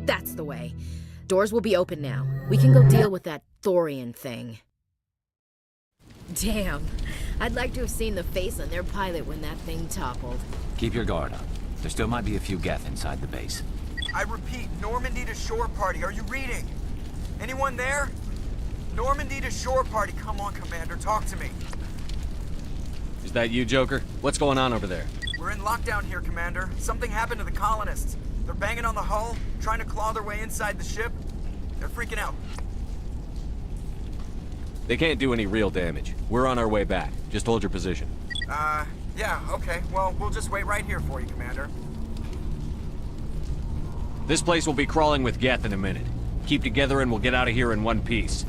That's the way. Doors will be open now. We can go deal with that Thorian thing. Damn. I'd like to have seen the face on their pilot when that thing toppled. Keep your guard up. There still might be a few Geth inside the base. I repeat, Normandy to shore party. Are you reading? Anyone there? Normandy to shore party. Come on, Commander. Talk to me. Is that you, Joker? What's going on over there? We're in lockdown here, Commander. Something happened to the colonists. They're banging on the hull, trying to claw their way inside the ship. They're freaking out. They can't do any real damage. We're on our way back. Just hold your position. Yeah, okay. Well, we'll just wait right here for you, Commander. This place will be crawling with Geth in a minute. Keep together and we'll get out of here in one piece.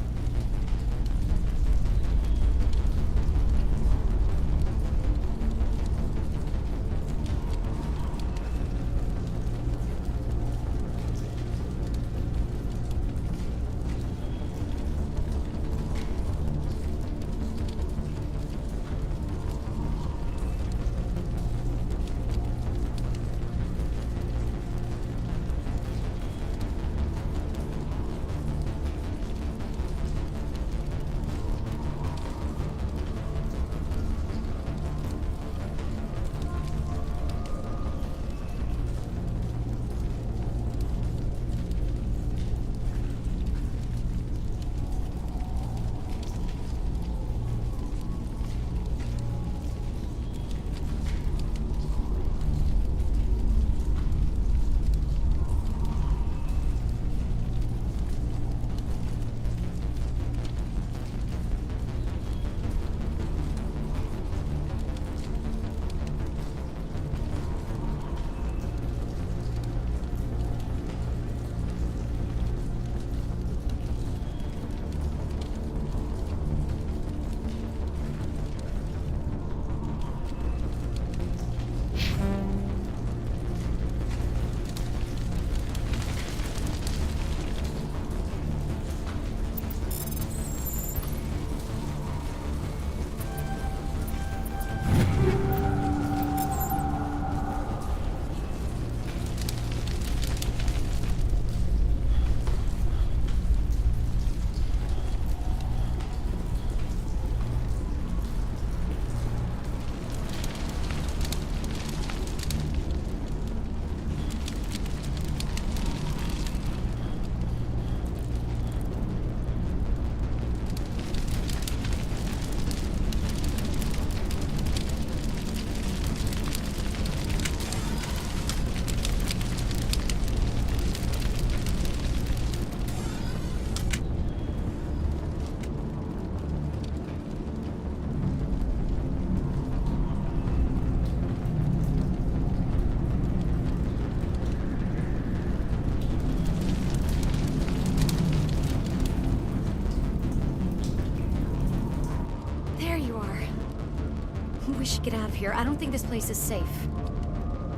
We should get out of here. I don't think this place is safe.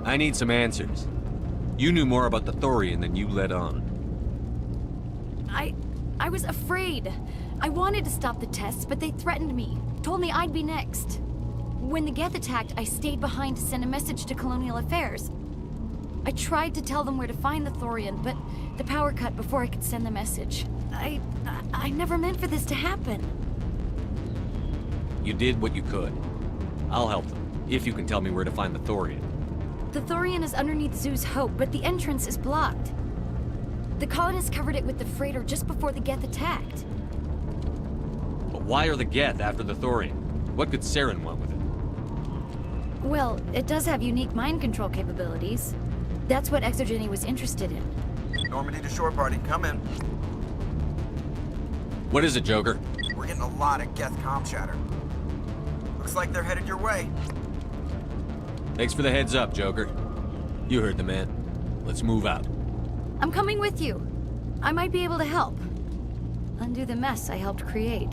I need some answers. You knew more about the Thorian than you let on. I was afraid. I wanted to stop the tests, but they threatened me. Told me I'd be next. When the Geth attacked, I stayed behind to send a message to Colonial Affairs. I tried to tell them where to find the Thorian, but the power cut before I could send the message. I never meant for this to happen. You did what you could. I'll help them, if you can tell me where to find the Thorian. The Thorian is underneath Zoo's Hope, but the entrance is blocked. The colonists covered it with the freighter just before the Geth attacked. But why are the Geth after the Thorian? What could Saren want with it? Well, it does have unique mind control capabilities. That's what Exogeny was interested in. Normandy to shore party, come in. What is it, Joker? We're getting a lot of Geth comm chatter. Looks like they're headed your way. Thanks for the heads up, Joker. You heard the man. Let's move out. I'm coming with you. I might be able to help. Undo the mess I helped create.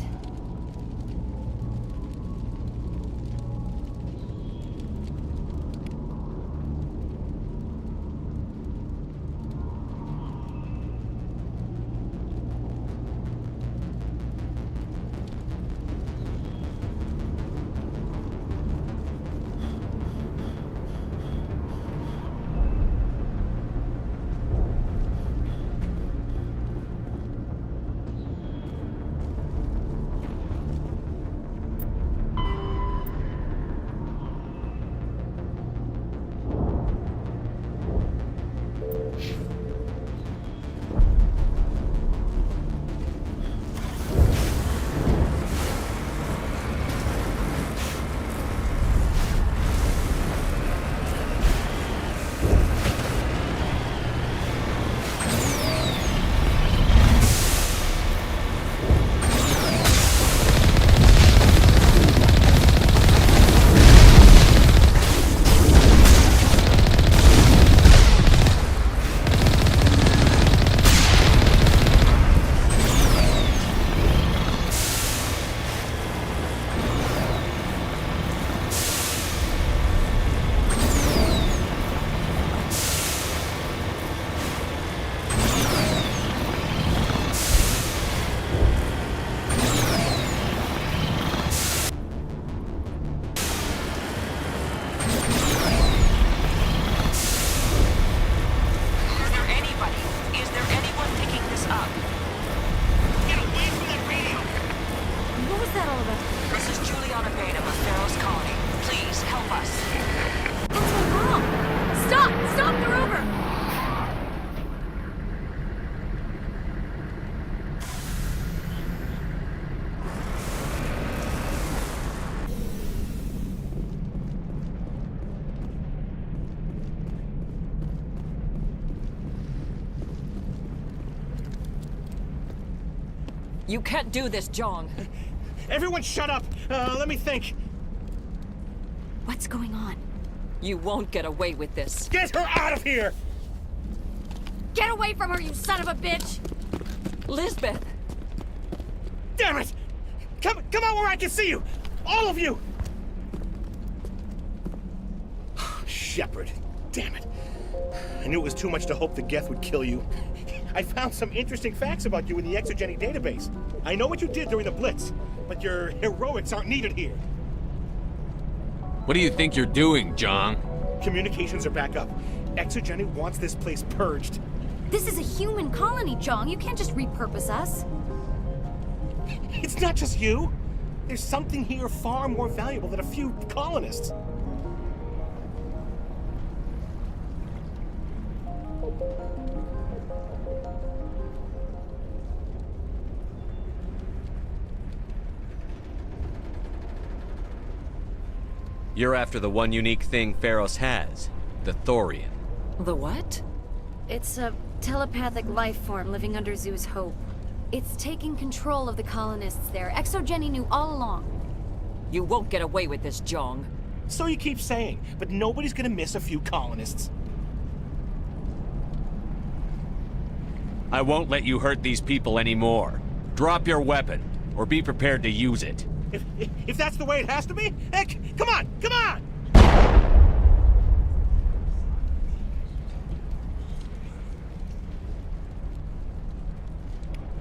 You can't do this, Jong. Everyone shut up! Let me think. What's going on? You won't get away with this. Get her out of here! Get away from her, you son of a bitch! Lisbeth! Damn it! Come out where I can see you! All of you! Shepard, damn it. I knew it was too much to hope the Geth would kill you. I found some interesting facts about you in the Exogeny database. I know what you did during the Blitz, but your heroics aren't needed here. What do you think you're doing, Jong? Communications are back up. Exogeny wants this place purged. This is a human colony, Jong. You can't just repurpose us. It's not just you. There's something here far more valuable than a few colonists. You're after the one unique thing Pharos has, the Thorian. The what? It's a telepathic life form living under Zeus' hope. It's taking control of the colonists there. Exogeny knew all along. You won't get away with this, Jong. So you keep saying, but nobody's gonna miss a few colonists. I won't let you hurt these people anymore. Drop your weapon, or be prepared to use it. If that's the way it has to be, heck, come on, come on!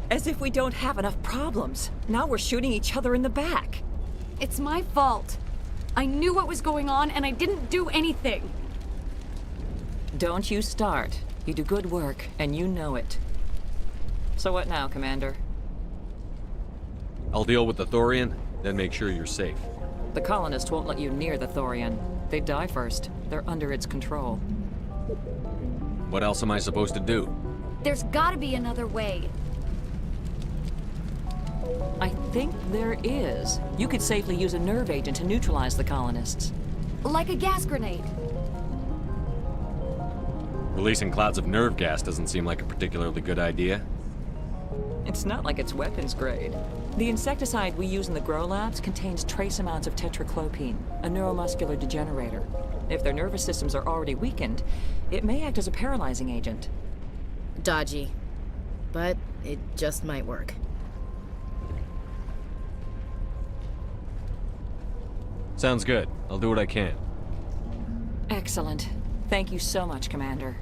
As if we don't have enough problems. Now we're shooting each other in the back. It's my fault. I knew what was going on, and I didn't do anything. Don't you start. You do good work, and you know it. So what now, Commander? I'll deal with the Thorian, then make sure you're safe. The colonists won't let you near the Thorian. They'd die first. They're under its control. What else am I supposed to do? There's gotta be another way. I think there is. You could safely use a nerve agent to neutralize the colonists. Like a gas grenade. Releasing clouds of nerve gas doesn't seem like a particularly good idea. It's not like it's weapons grade. The insecticide we use in the Grow Labs contains trace amounts of tetraclopine, a neuromuscular degenerator. If their nervous systems are already weakened, it may act as a paralyzing agent. Dodgy. But it just might work. Sounds good. I'll do what I can. Excellent. Thank you so much, Commander.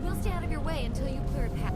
We'll stay out of your way until you clear a path.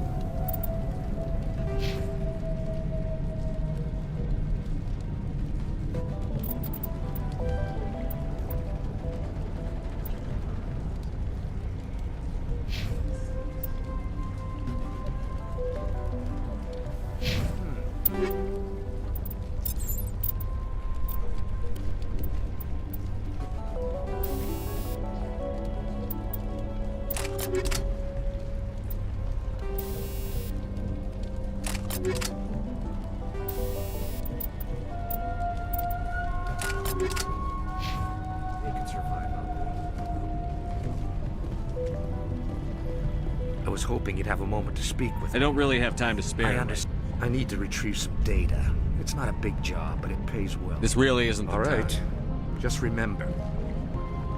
I was hoping you'd have a moment to speak with me. I don't really have time to spare. I understand. I need to retrieve some data. It's not a big job, but it pays well. This really isn't the All right. time. Just remember,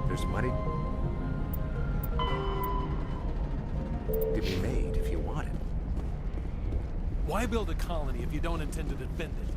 there's money to be made if you want it. Why build a colony if you don't intend to defend it?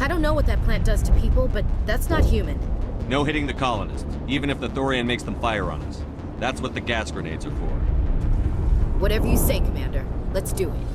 I don't know what that plant does to people, but that's not human. No hitting the colonists, even if the Thorian makes them fire on us. That's what the gas grenades are for. Whatever you say, Commander. Let's do it.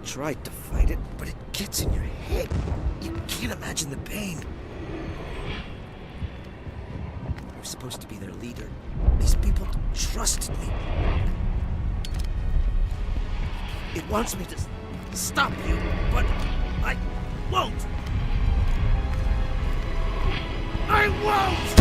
tried to fight it, but it gets in your head. You can't imagine the pain. supposed to be their leader. These people trust me. It wants me to stop you, but I won't. I won't!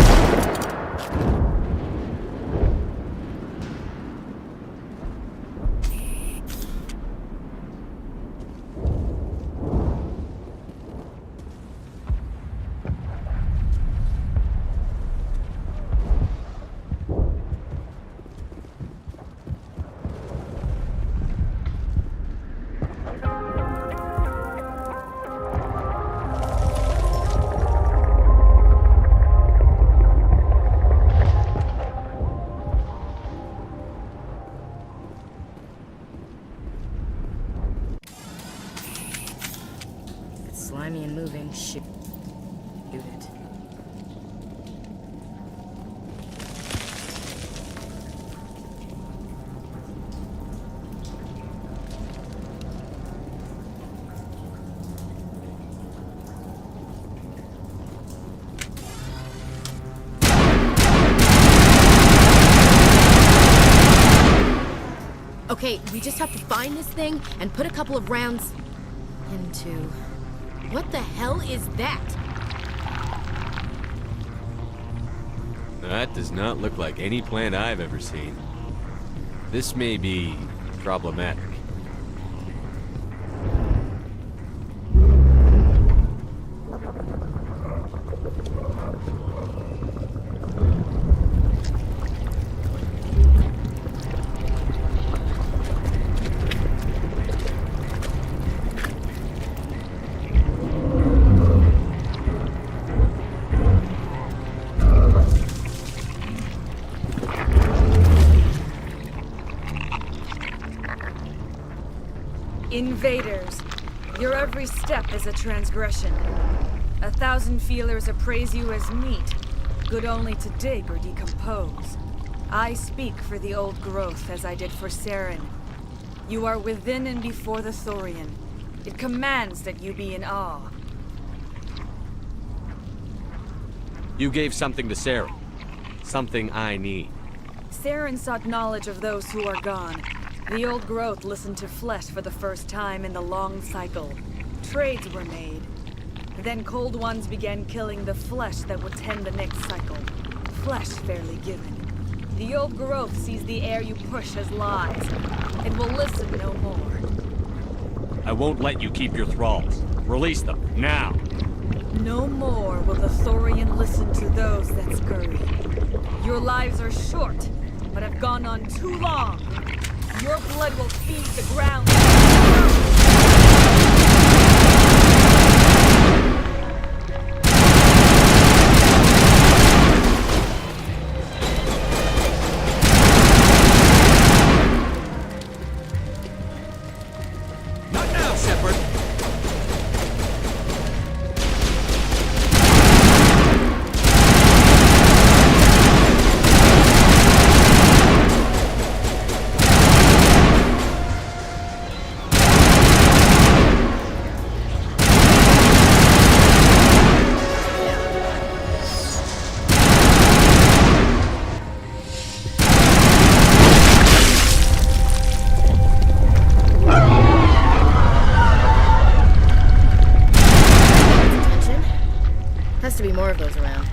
Slimy and moving. Shoot it. Okay, we just have to find this thing and put a couple of rounds into... What the hell is that? That does not look like any plant I've ever seen. This may be problematic. Invaders, your every step is a transgression. 1,000 feelers appraise you as meat, good only to dig or decompose. I speak for the old growth as I did for Saren. You are within and before the Thorian. It commands that you be in awe. You gave something to Sarah. Something I need. Saren sought knowledge of those who are gone. The old growth listened to flesh for the first time in the long cycle. Trades were made. Then cold ones began killing the flesh that would tend the next cycle. Flesh fairly given. The old growth sees the air you push as lies. It will listen no more. I won't let you keep your thralls. Release them, now! No more will the Thorian listen to those that scurry. Your lives are short, but have gone on too long. Your blood will feed the ground. Not now, Shepard! Has to be more of those around.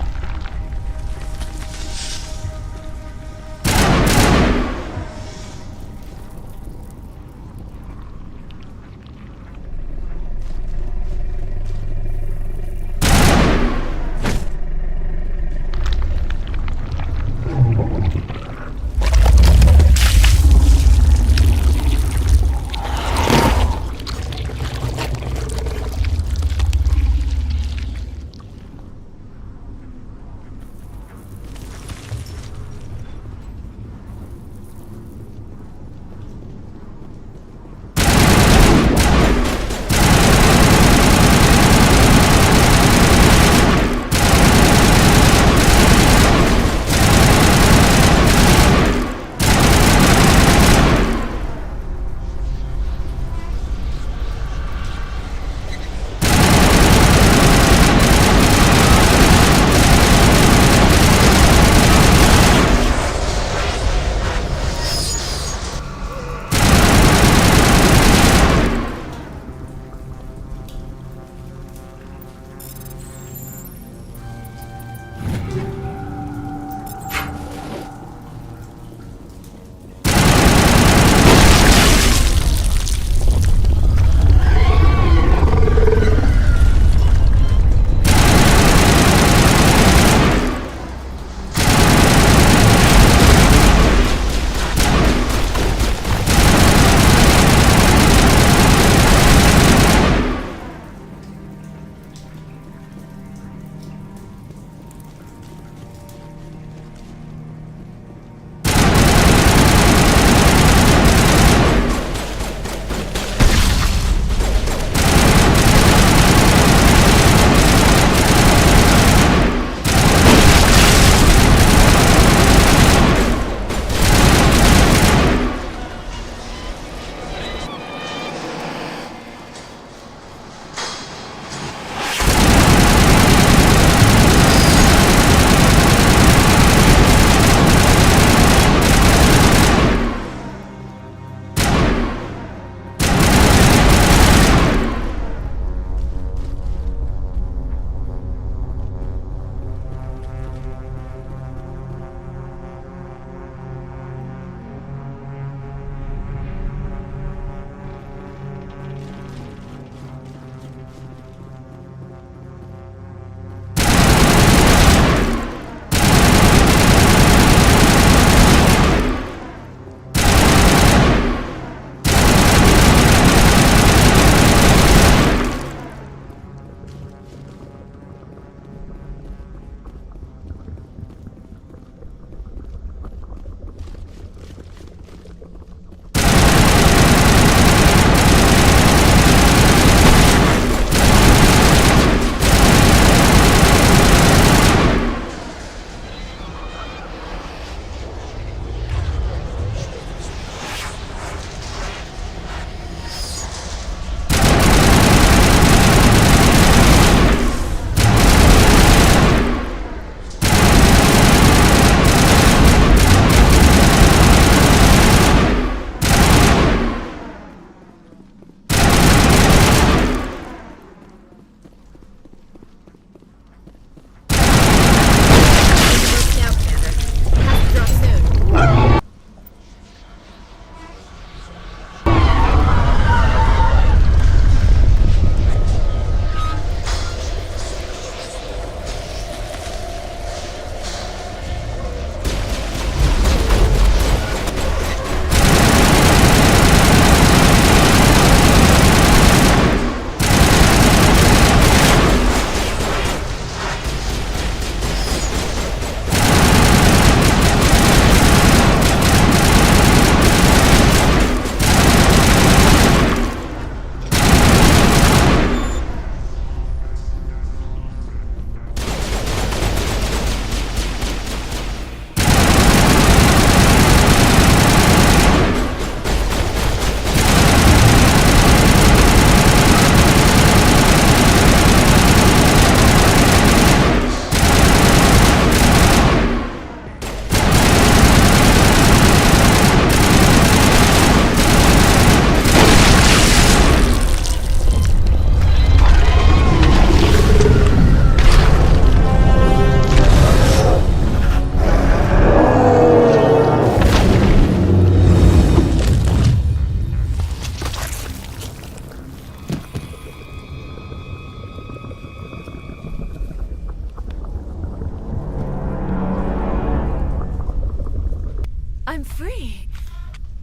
free.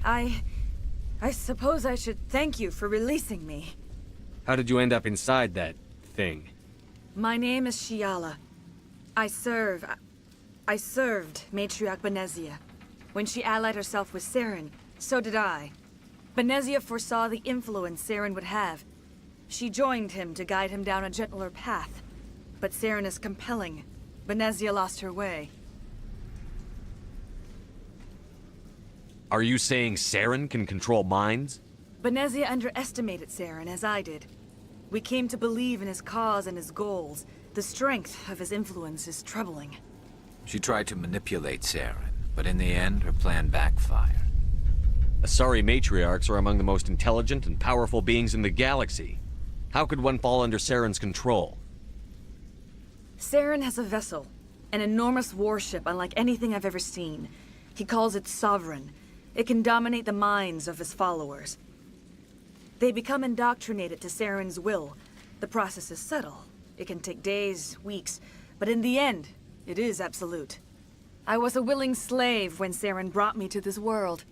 I suppose I should thank you for releasing me. How did you end up inside that thing? My name is Shiala. I served Matriarch Benezia. When she allied herself with Saren, so did I. Benezia foresaw the influence Saren would have. She joined him to guide him down a gentler path. But Saren is compelling. Benezia lost her way. Are you saying Saren can control minds? Benezia underestimated Saren, as I did. We came to believe in his cause and his goals. The strength of his influence is troubling. She tried to manipulate Saren, but in the end, her plan backfired. Asari matriarchs are among the most intelligent and powerful beings in the galaxy. How could one fall under Saren's control? Saren has a vessel, an enormous warship unlike anything I've ever seen. He calls it Sovereign. It can dominate the minds of his followers. They become indoctrinated to Saren's will. The process is subtle. It can take days, weeks, but in the end, it is absolute. I was a willing slave when Saren brought me to this world.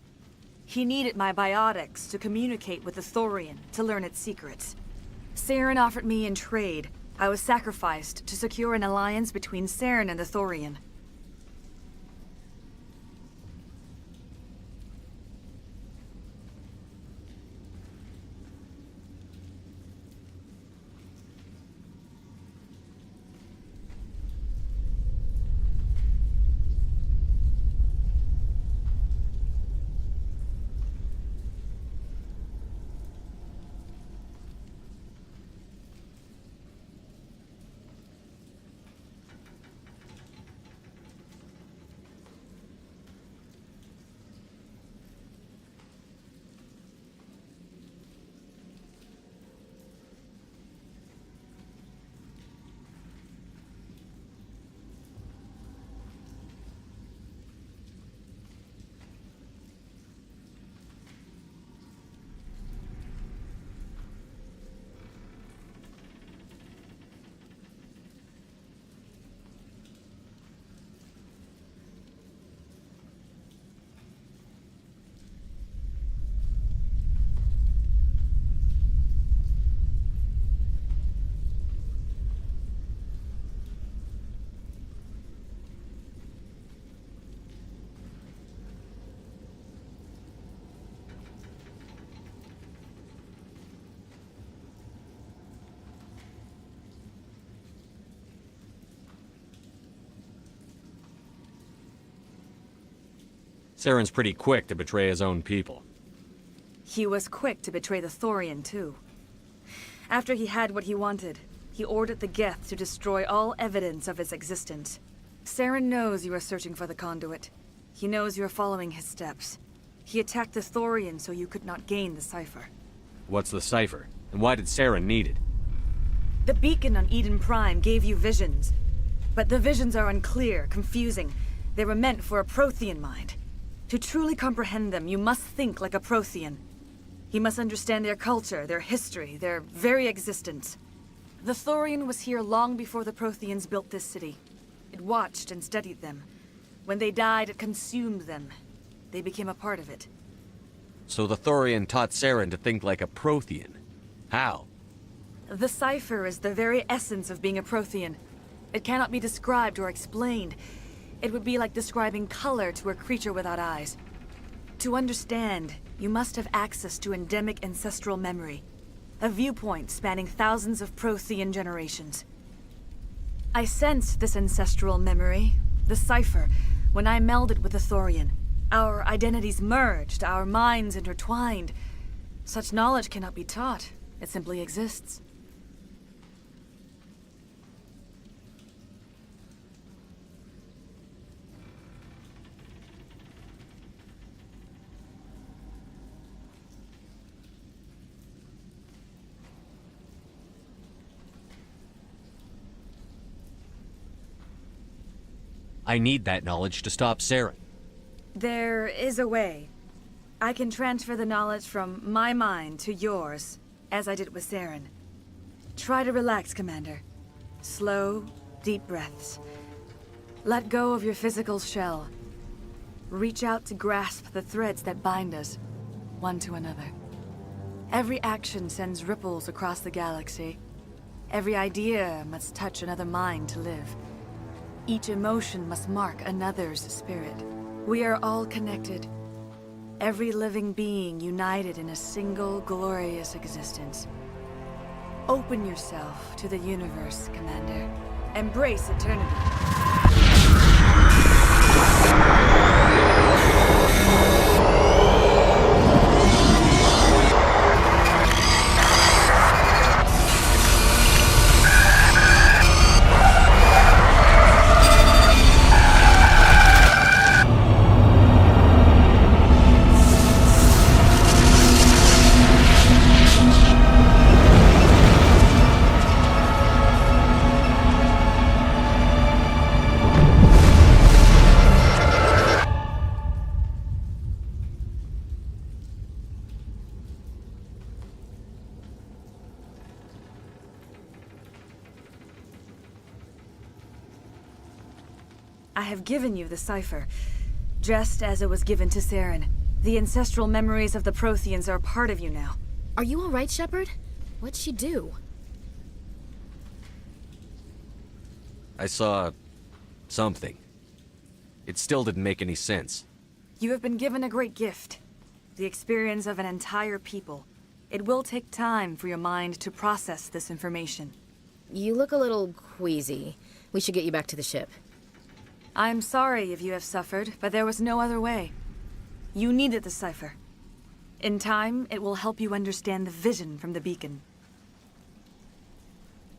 He needed my biotics to communicate with the Thorian, to learn its secrets. Saren offered me in trade. I was sacrificed to secure an alliance between Saren and the Thorian. Saren's pretty quick to betray his own people. He was quick to betray the Thorian, too. After he had what he wanted, he ordered the Geth to destroy all evidence of its existence. Saren knows you are searching for the Conduit. He knows you are following his steps. He attacked the Thorian so you could not gain the cipher. What's the cipher? And why did Saren need it? The beacon on Eden Prime gave you visions. But the visions are unclear, confusing. They were meant for a Prothean mind. To truly comprehend them, you must think like a Prothean. You must understand their culture, their history, their very existence. The Thorian was here long before the Protheans built this city. It watched and studied them. When they died, it consumed them. They became a part of it. So the Thorian taught Saren to think like a Prothean. How? The cipher is the very essence of being a Prothean. It cannot be described or explained. It would be like describing color to a creature without eyes. To understand, you must have access to endemic ancestral memory. A viewpoint spanning thousands of Prothean generations. I sensed this ancestral memory, the cipher, when I melded with the Thorian. Our identities merged, our minds intertwined. Such knowledge cannot be taught. It simply exists. I need that knowledge to stop Saren. There is a way. I can transfer the knowledge from my mind to yours, as I did with Saren. Try to relax, Commander. Slow, deep breaths. Let go of your physical shell. Reach out to grasp the threads that bind us, one to another. Every action sends ripples across the galaxy. Every idea must touch another mind to live. Each emotion must mark another's spirit. We are all connected. Every living being united in a single glorious existence. Open yourself to the universe, Commander. Embrace eternity. I have given you the cipher, just as it was given to Saren. The ancestral memories of the Protheans are part of you now. Are you all right, Shepard? What'd she do? I saw... something. It still didn't make any sense. You have been given a great gift. The experience of an entire people. It will take time for your mind to process this information. You look a little queasy. We should get you back to the ship. I'm sorry if you have suffered, but there was no other way. You needed the cipher. In time, it will help you understand the vision from the beacon.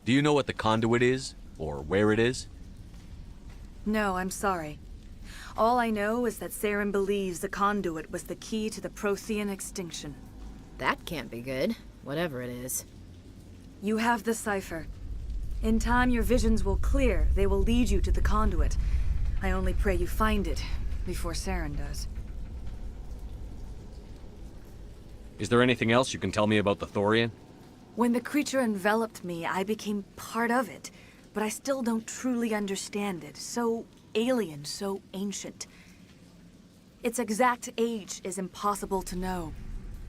Do you know what the conduit is? Or where it is? No, I'm sorry. All I know is that Saren believes the conduit was the key to the Prothean extinction. That can't be good, whatever it is. You have the cipher. In time, your visions will clear. They will lead you to the conduit. I only pray you find it before Saren does. Is there anything else you can tell me about the Thorian? When the creature enveloped me, I became part of it, but I still don't truly understand it. So alien, so ancient. Its exact age is impossible to know.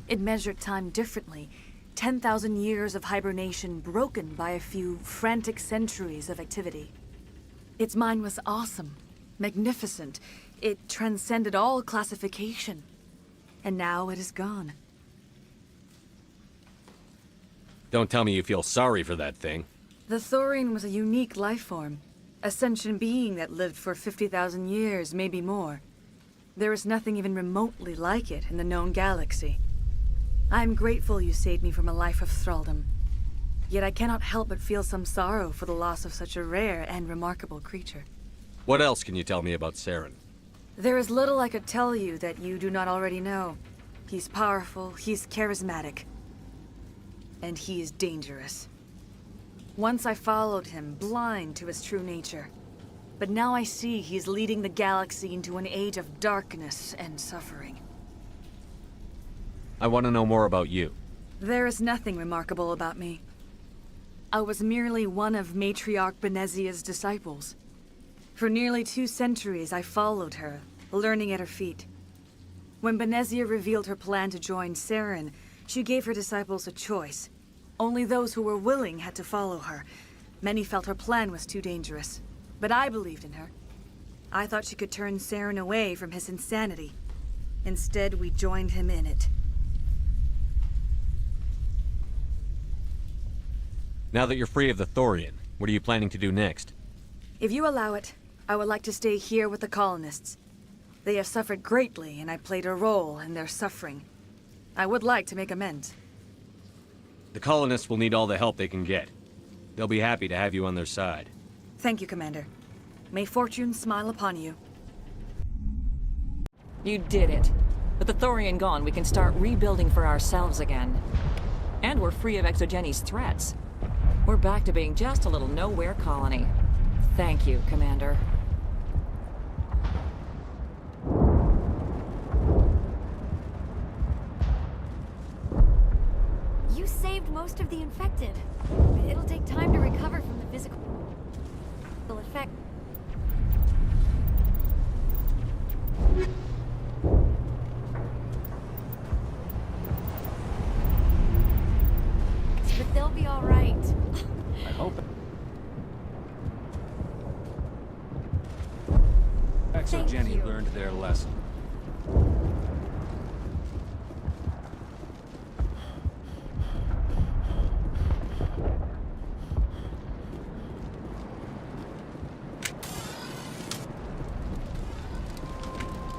It measured time differently. 10,000 years of hibernation broken by a few frantic centuries of activity. Its mind was awesome, magnificent. It transcended all classification. And now it is gone. Don't tell me you feel sorry for that thing. The Thorian was a unique life form. A sentient being that lived for 50,000 years, maybe more. There is nothing even remotely like it in the known galaxy. I'm grateful you saved me from a life of thraldom. Yet I cannot help but feel some sorrow for the loss of such a rare and remarkable creature. What else can you tell me about Saren? There is little I could tell you that you do not already know. He's powerful, he's charismatic. And he is dangerous. Once I followed him, blind to his true nature. But now I see he's leading the galaxy into an age of darkness and suffering. I want to know more about you. There is nothing remarkable about me. I was merely one of Matriarch Benezia's disciples. For nearly 2 centuries I followed her, learning at her feet. When Benezia revealed her plan to join Saren, she gave her disciples a choice. Only those who were willing had to follow her. Many felt her plan was too dangerous, but I believed in her. I thought she could turn Saren away from his insanity. Instead, we joined him in it. Now that you're free of the Thorian, what are you planning to do next? If you allow it, I would like to stay here with the colonists. They have suffered greatly, and I played a role in their suffering. I would like to make amends. The colonists will need all the help they can get. They'll be happy to have you on their side. Thank you, Commander. May fortune smile upon you. You did it. With the Thorian gone, we can start rebuilding for ourselves again. And we're free of Exogenes' threats. We're back to being just a little nowhere colony. Thank you, Commander. You saved most of the infected. It'll take time to recover from the physical effect. Exogeny learned their lesson.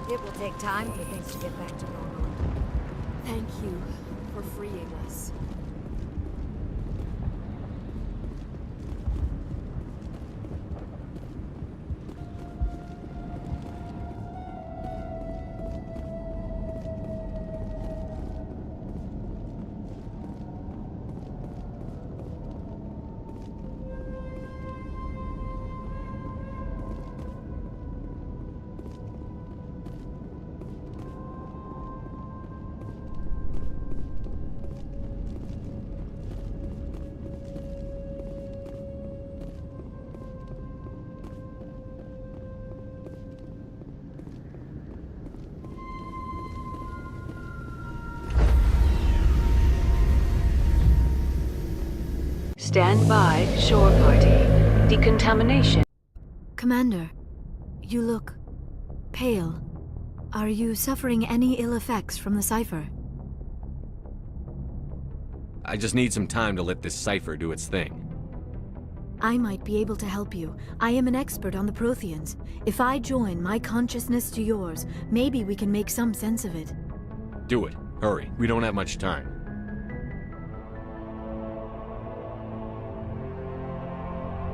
It will take time for things to get back to normal. Thank you for freeing us. Stand by, shore party. Decontamination. Commander, you look pale. Are you suffering any ill effects from the cipher? I just need some time to let this cipher do its thing. I might be able to help you. I am an expert on the Protheans. If I join my consciousness to yours, maybe we can make some sense of it. Do it. Hurry. We don't have much time.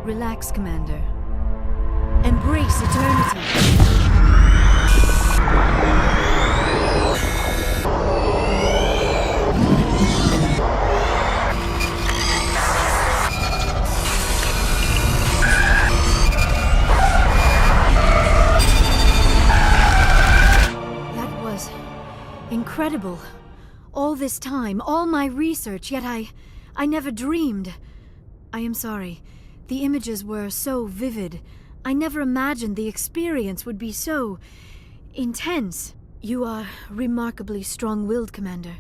Relax, Commander. Embrace eternity. That was incredible. All this time, all my research, yet I never dreamed. I am sorry. The images were so vivid. I never imagined the experience would be so intense. You are remarkably strong-willed, Commander.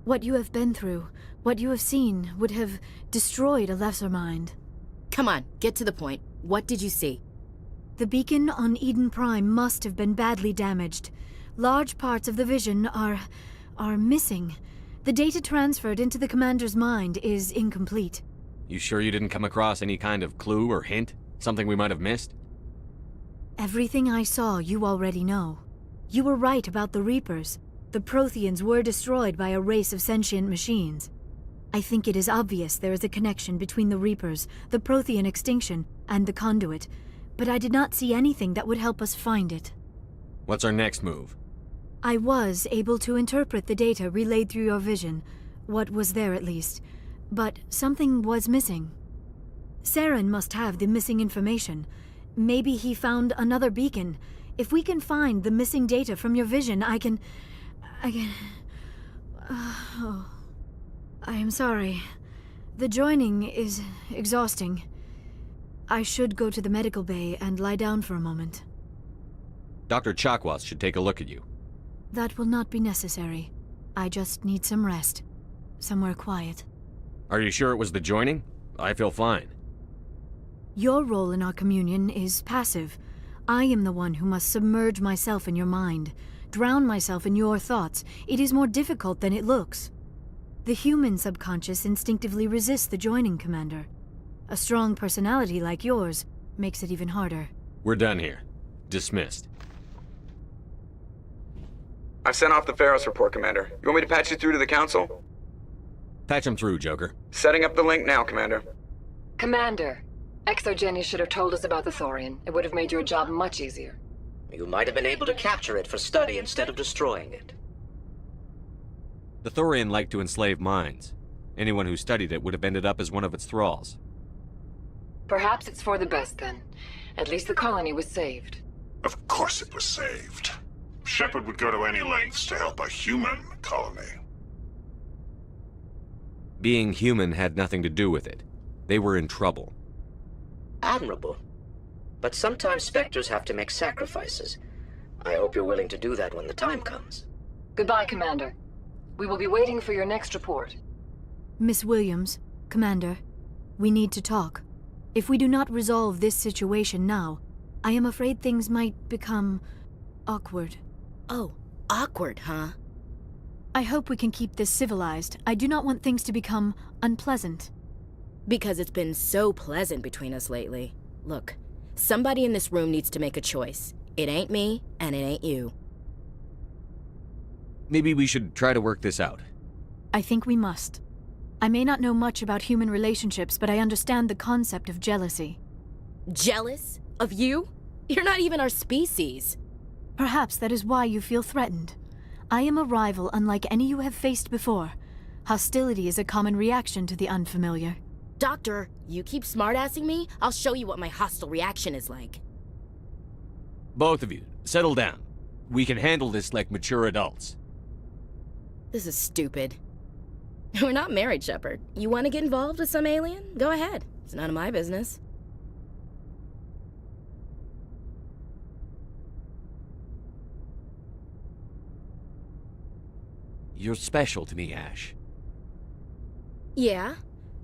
What you have been through, what you have seen, would have destroyed a lesser mind. Come on, get to the point. What did you see? The beacon on Eden Prime must have been badly damaged. Large parts of the vision are missing. The data transferred into the Commander's mind is incomplete. You sure you didn't come across any kind of clue or hint? Something we might have missed? Everything I saw, you already know. You were right about the Reapers. The Protheans were destroyed by a race of sentient machines. I think it is obvious there is a connection between the Reapers, the Prothean extinction, and the Conduit, but I did not see anything that would help us find it. What's our next move? I was able to interpret the data relayed through your vision, what was there at least. But something was missing. Saren must have the missing information. Maybe he found another beacon. If we can find the missing data from your vision, I can... I am sorry. The joining is exhausting. I should go to the medical bay and lie down for a moment. Dr. Chakwas should take a look at you. That will not be necessary. I just need some rest. Somewhere quiet. Are you sure it was the joining? I feel fine. Your role in our communion is passive. I am the one who must submerge myself in your mind, drown myself in your thoughts. It is more difficult than it looks. The human subconscious instinctively resists the joining, Commander. A strong personality like yours makes it even harder. We're done here. Dismissed. I've sent off the Pharos report, Commander. You want me to patch you through to the Council? Patch him through, Joker. Setting up the link now, Commander. Commander, Exogeny should have told us about the Thorian. It would have made your job much easier. You might have been able to capture it for study instead of destroying it. The Thorian liked to enslave minds. Anyone who studied it would have ended up as one of its thralls. Perhaps it's for the best then. At least the colony was saved. Of course it was saved. Shepard would go to any lengths to help a human colony. Being human had nothing to do with it. They were in trouble. Admirable. But sometimes Spectres have to make sacrifices. I hope you're willing to do that when the time comes. Goodbye, Commander. We will be waiting for your next report. Miss Williams, Commander, we need to talk. If we do not resolve this situation now, I am afraid things might become awkward. Oh, awkward, huh? I hope we can keep this civilized. I do not want things to become unpleasant. Because it's been so pleasant between us lately. Look, somebody in this room needs to make a choice. It ain't me, and it ain't you. Maybe we should try to work this out. I think we must. I may not know much about human relationships, but I understand the concept of jealousy. Jealous? Of you? You're not even our species. Perhaps that is why you feel threatened. I am a rival unlike any you have faced before. Hostility is a common reaction to the unfamiliar. Doctor, you keep smartassing me, I'll show you what my hostile reaction is like. Both of you, settle down. We can handle this like mature adults. This is stupid. We're not married, Shepard. You want to get involved with some alien? Go ahead. It's none of my business. You're special to me, Ash. Yeah?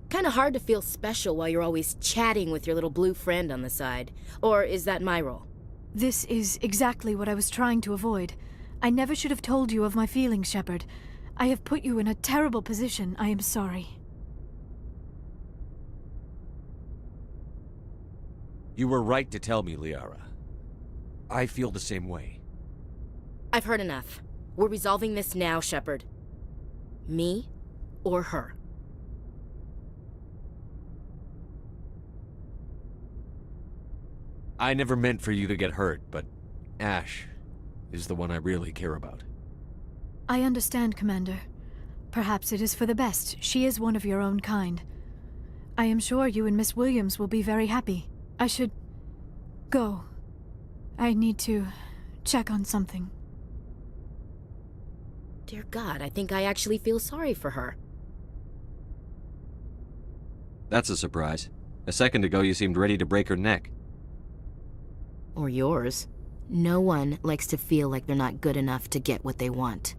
Kinda hard to feel special while you're always chatting with your little blue friend on the side. Or is that my role? This is exactly what I was trying to avoid. I never should have told you of my feelings, Shepard. I have put you in a terrible position. I am sorry. You were right to tell me, Liara. I feel the same way. I've heard enough. We're resolving this now, Shepard. Me or her. I never meant for you to get hurt, but Ash is the one I really care about. I understand, Commander. Perhaps it is for the best. She is one of your own kind. I am sure you and Miss Williams will be very happy. I should go. I need to check on something. Dear God, I think I actually feel sorry for her. That's a surprise. A second ago you seemed ready to break her neck. Or yours. No one likes to feel like they're not good enough to get what they want.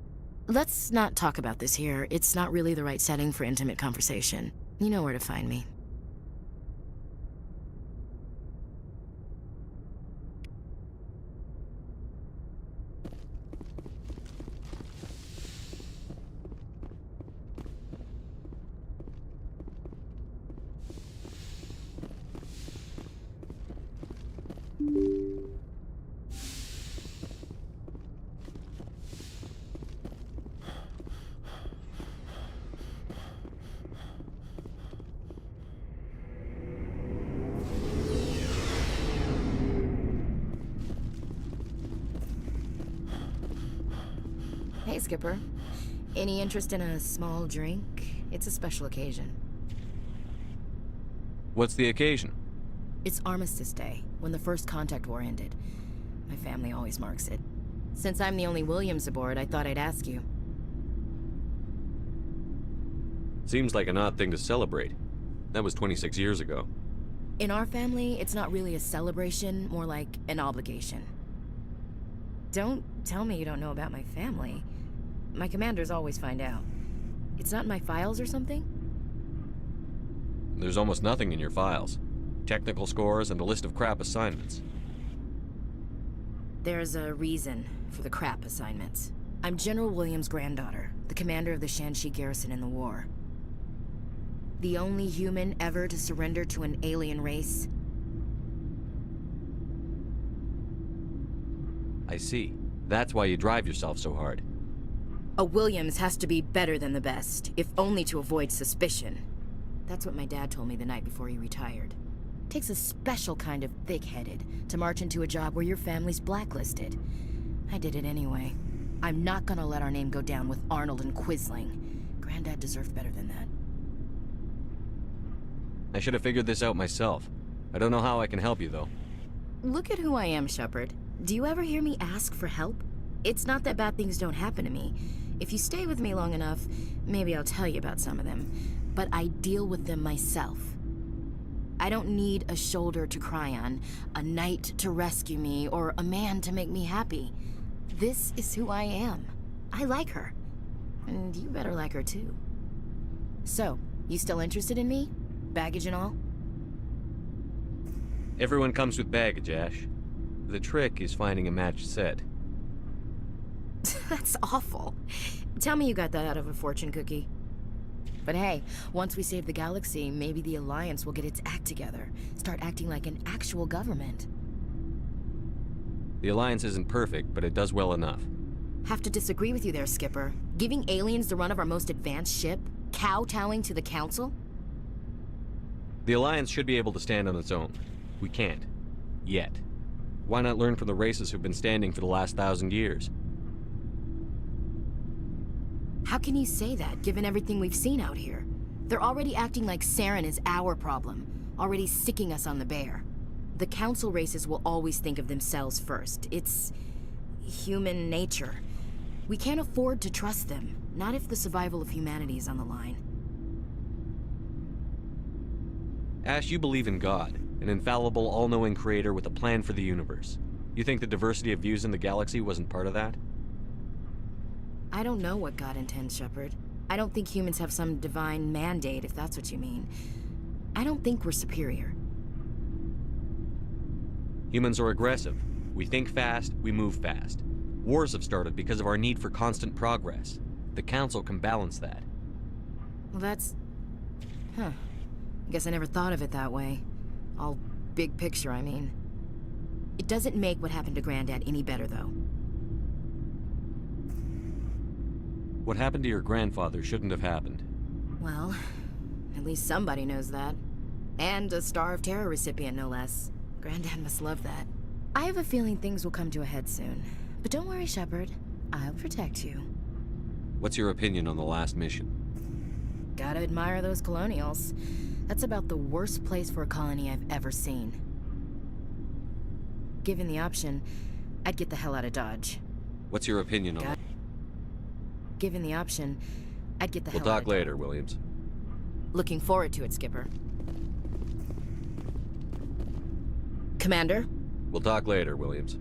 Let's not talk about this here. It's not really the right setting for intimate conversation. You know where to find me. Hey, Skipper. Any interest in a small drink? It's a special occasion. What's the occasion? It's Armistice Day, when the First Contact War ended. My family always marks it. Since I'm the only Williams aboard, I thought I'd ask you. Seems like an odd thing to celebrate. That was 26 years ago. In our family, it's not really a celebration, more like an obligation. Don't tell me you don't know about my family. My commanders always find out. It's not in my files or something? There's almost nothing in your files. Technical scores and a list of crap assignments. There's a reason for the crap assignments. I'm General Williams' granddaughter, the commander of the Shanxi garrison in the war. The only human ever to surrender to an alien race. I see. That's why you drive yourself so hard. A Williams has to be better than the best, if only to avoid suspicion. That's what my dad told me the night before he retired. Takes a special kind of thick-headed to march into a job where your family's blacklisted. I did it anyway. I'm not gonna let our name go down with Arnold and Quisling. Granddad deserved better than that. I should have figured this out myself. I don't know how I can help you, though. Look at who I am, Shepard. Do you ever hear me ask for help? It's not that bad things don't happen to me. If you stay with me long enough, maybe I'll tell you about some of them. But I deal with them myself. I don't need a shoulder to cry on, a knight to rescue me, or a man to make me happy. This is who I am. I like her. And you better like her too. So, you still interested in me? Baggage and all? Everyone comes with baggage, Ash. The trick is finding a matched set. That's awful. Tell me you got that out of a fortune cookie. But hey, once we save the galaxy, maybe the Alliance will get its act together. Start acting like an actual government. The Alliance isn't perfect, but it does well enough. Have to disagree with you there, Skipper. Giving aliens the run of our most advanced ship? Kowtowing to the Council? The Alliance should be able to stand on its own. We can't. Yet. Why not learn from the races who've been standing for the last 1,000 years? How can you say that, given everything we've seen out here? They're already acting like Saren is our problem, already sticking us on the bear. The Council races will always think of themselves first. It's human nature. We can't afford to trust them, not if the survival of humanity is on the line. Ash, you believe in God, an infallible, all-knowing creator with a plan for the universe. You think the diversity of views in the galaxy wasn't part of that? I don't know what God intends, Shepard. I don't think humans have some divine mandate, if that's what you mean. I don't think we're superior. Humans are aggressive. We think fast, we move fast. Wars have started because of our need for constant progress. The Council can balance that. Well, that's... Huh. Guess I never thought of it that way. All big picture, I mean. It doesn't make what happened to Granddad any better, though. What happened to your grandfather shouldn't have happened. Well, at least somebody knows that. And a Star of Terror recipient, no less. Granddad must love that. I have a feeling things will come to a head soon. But don't worry, Shepard. I'll protect you. What's your opinion on the last mission? Gotta admire those colonials. That's about the worst place for a colony I've ever seen. Given the option, I'd get the hell out of Dodge. What's your opinion on it? Given the option, I'd get the hell We'll out talk of later, Williams. Looking forward to it, Skipper. Commander? We'll talk later, Williams.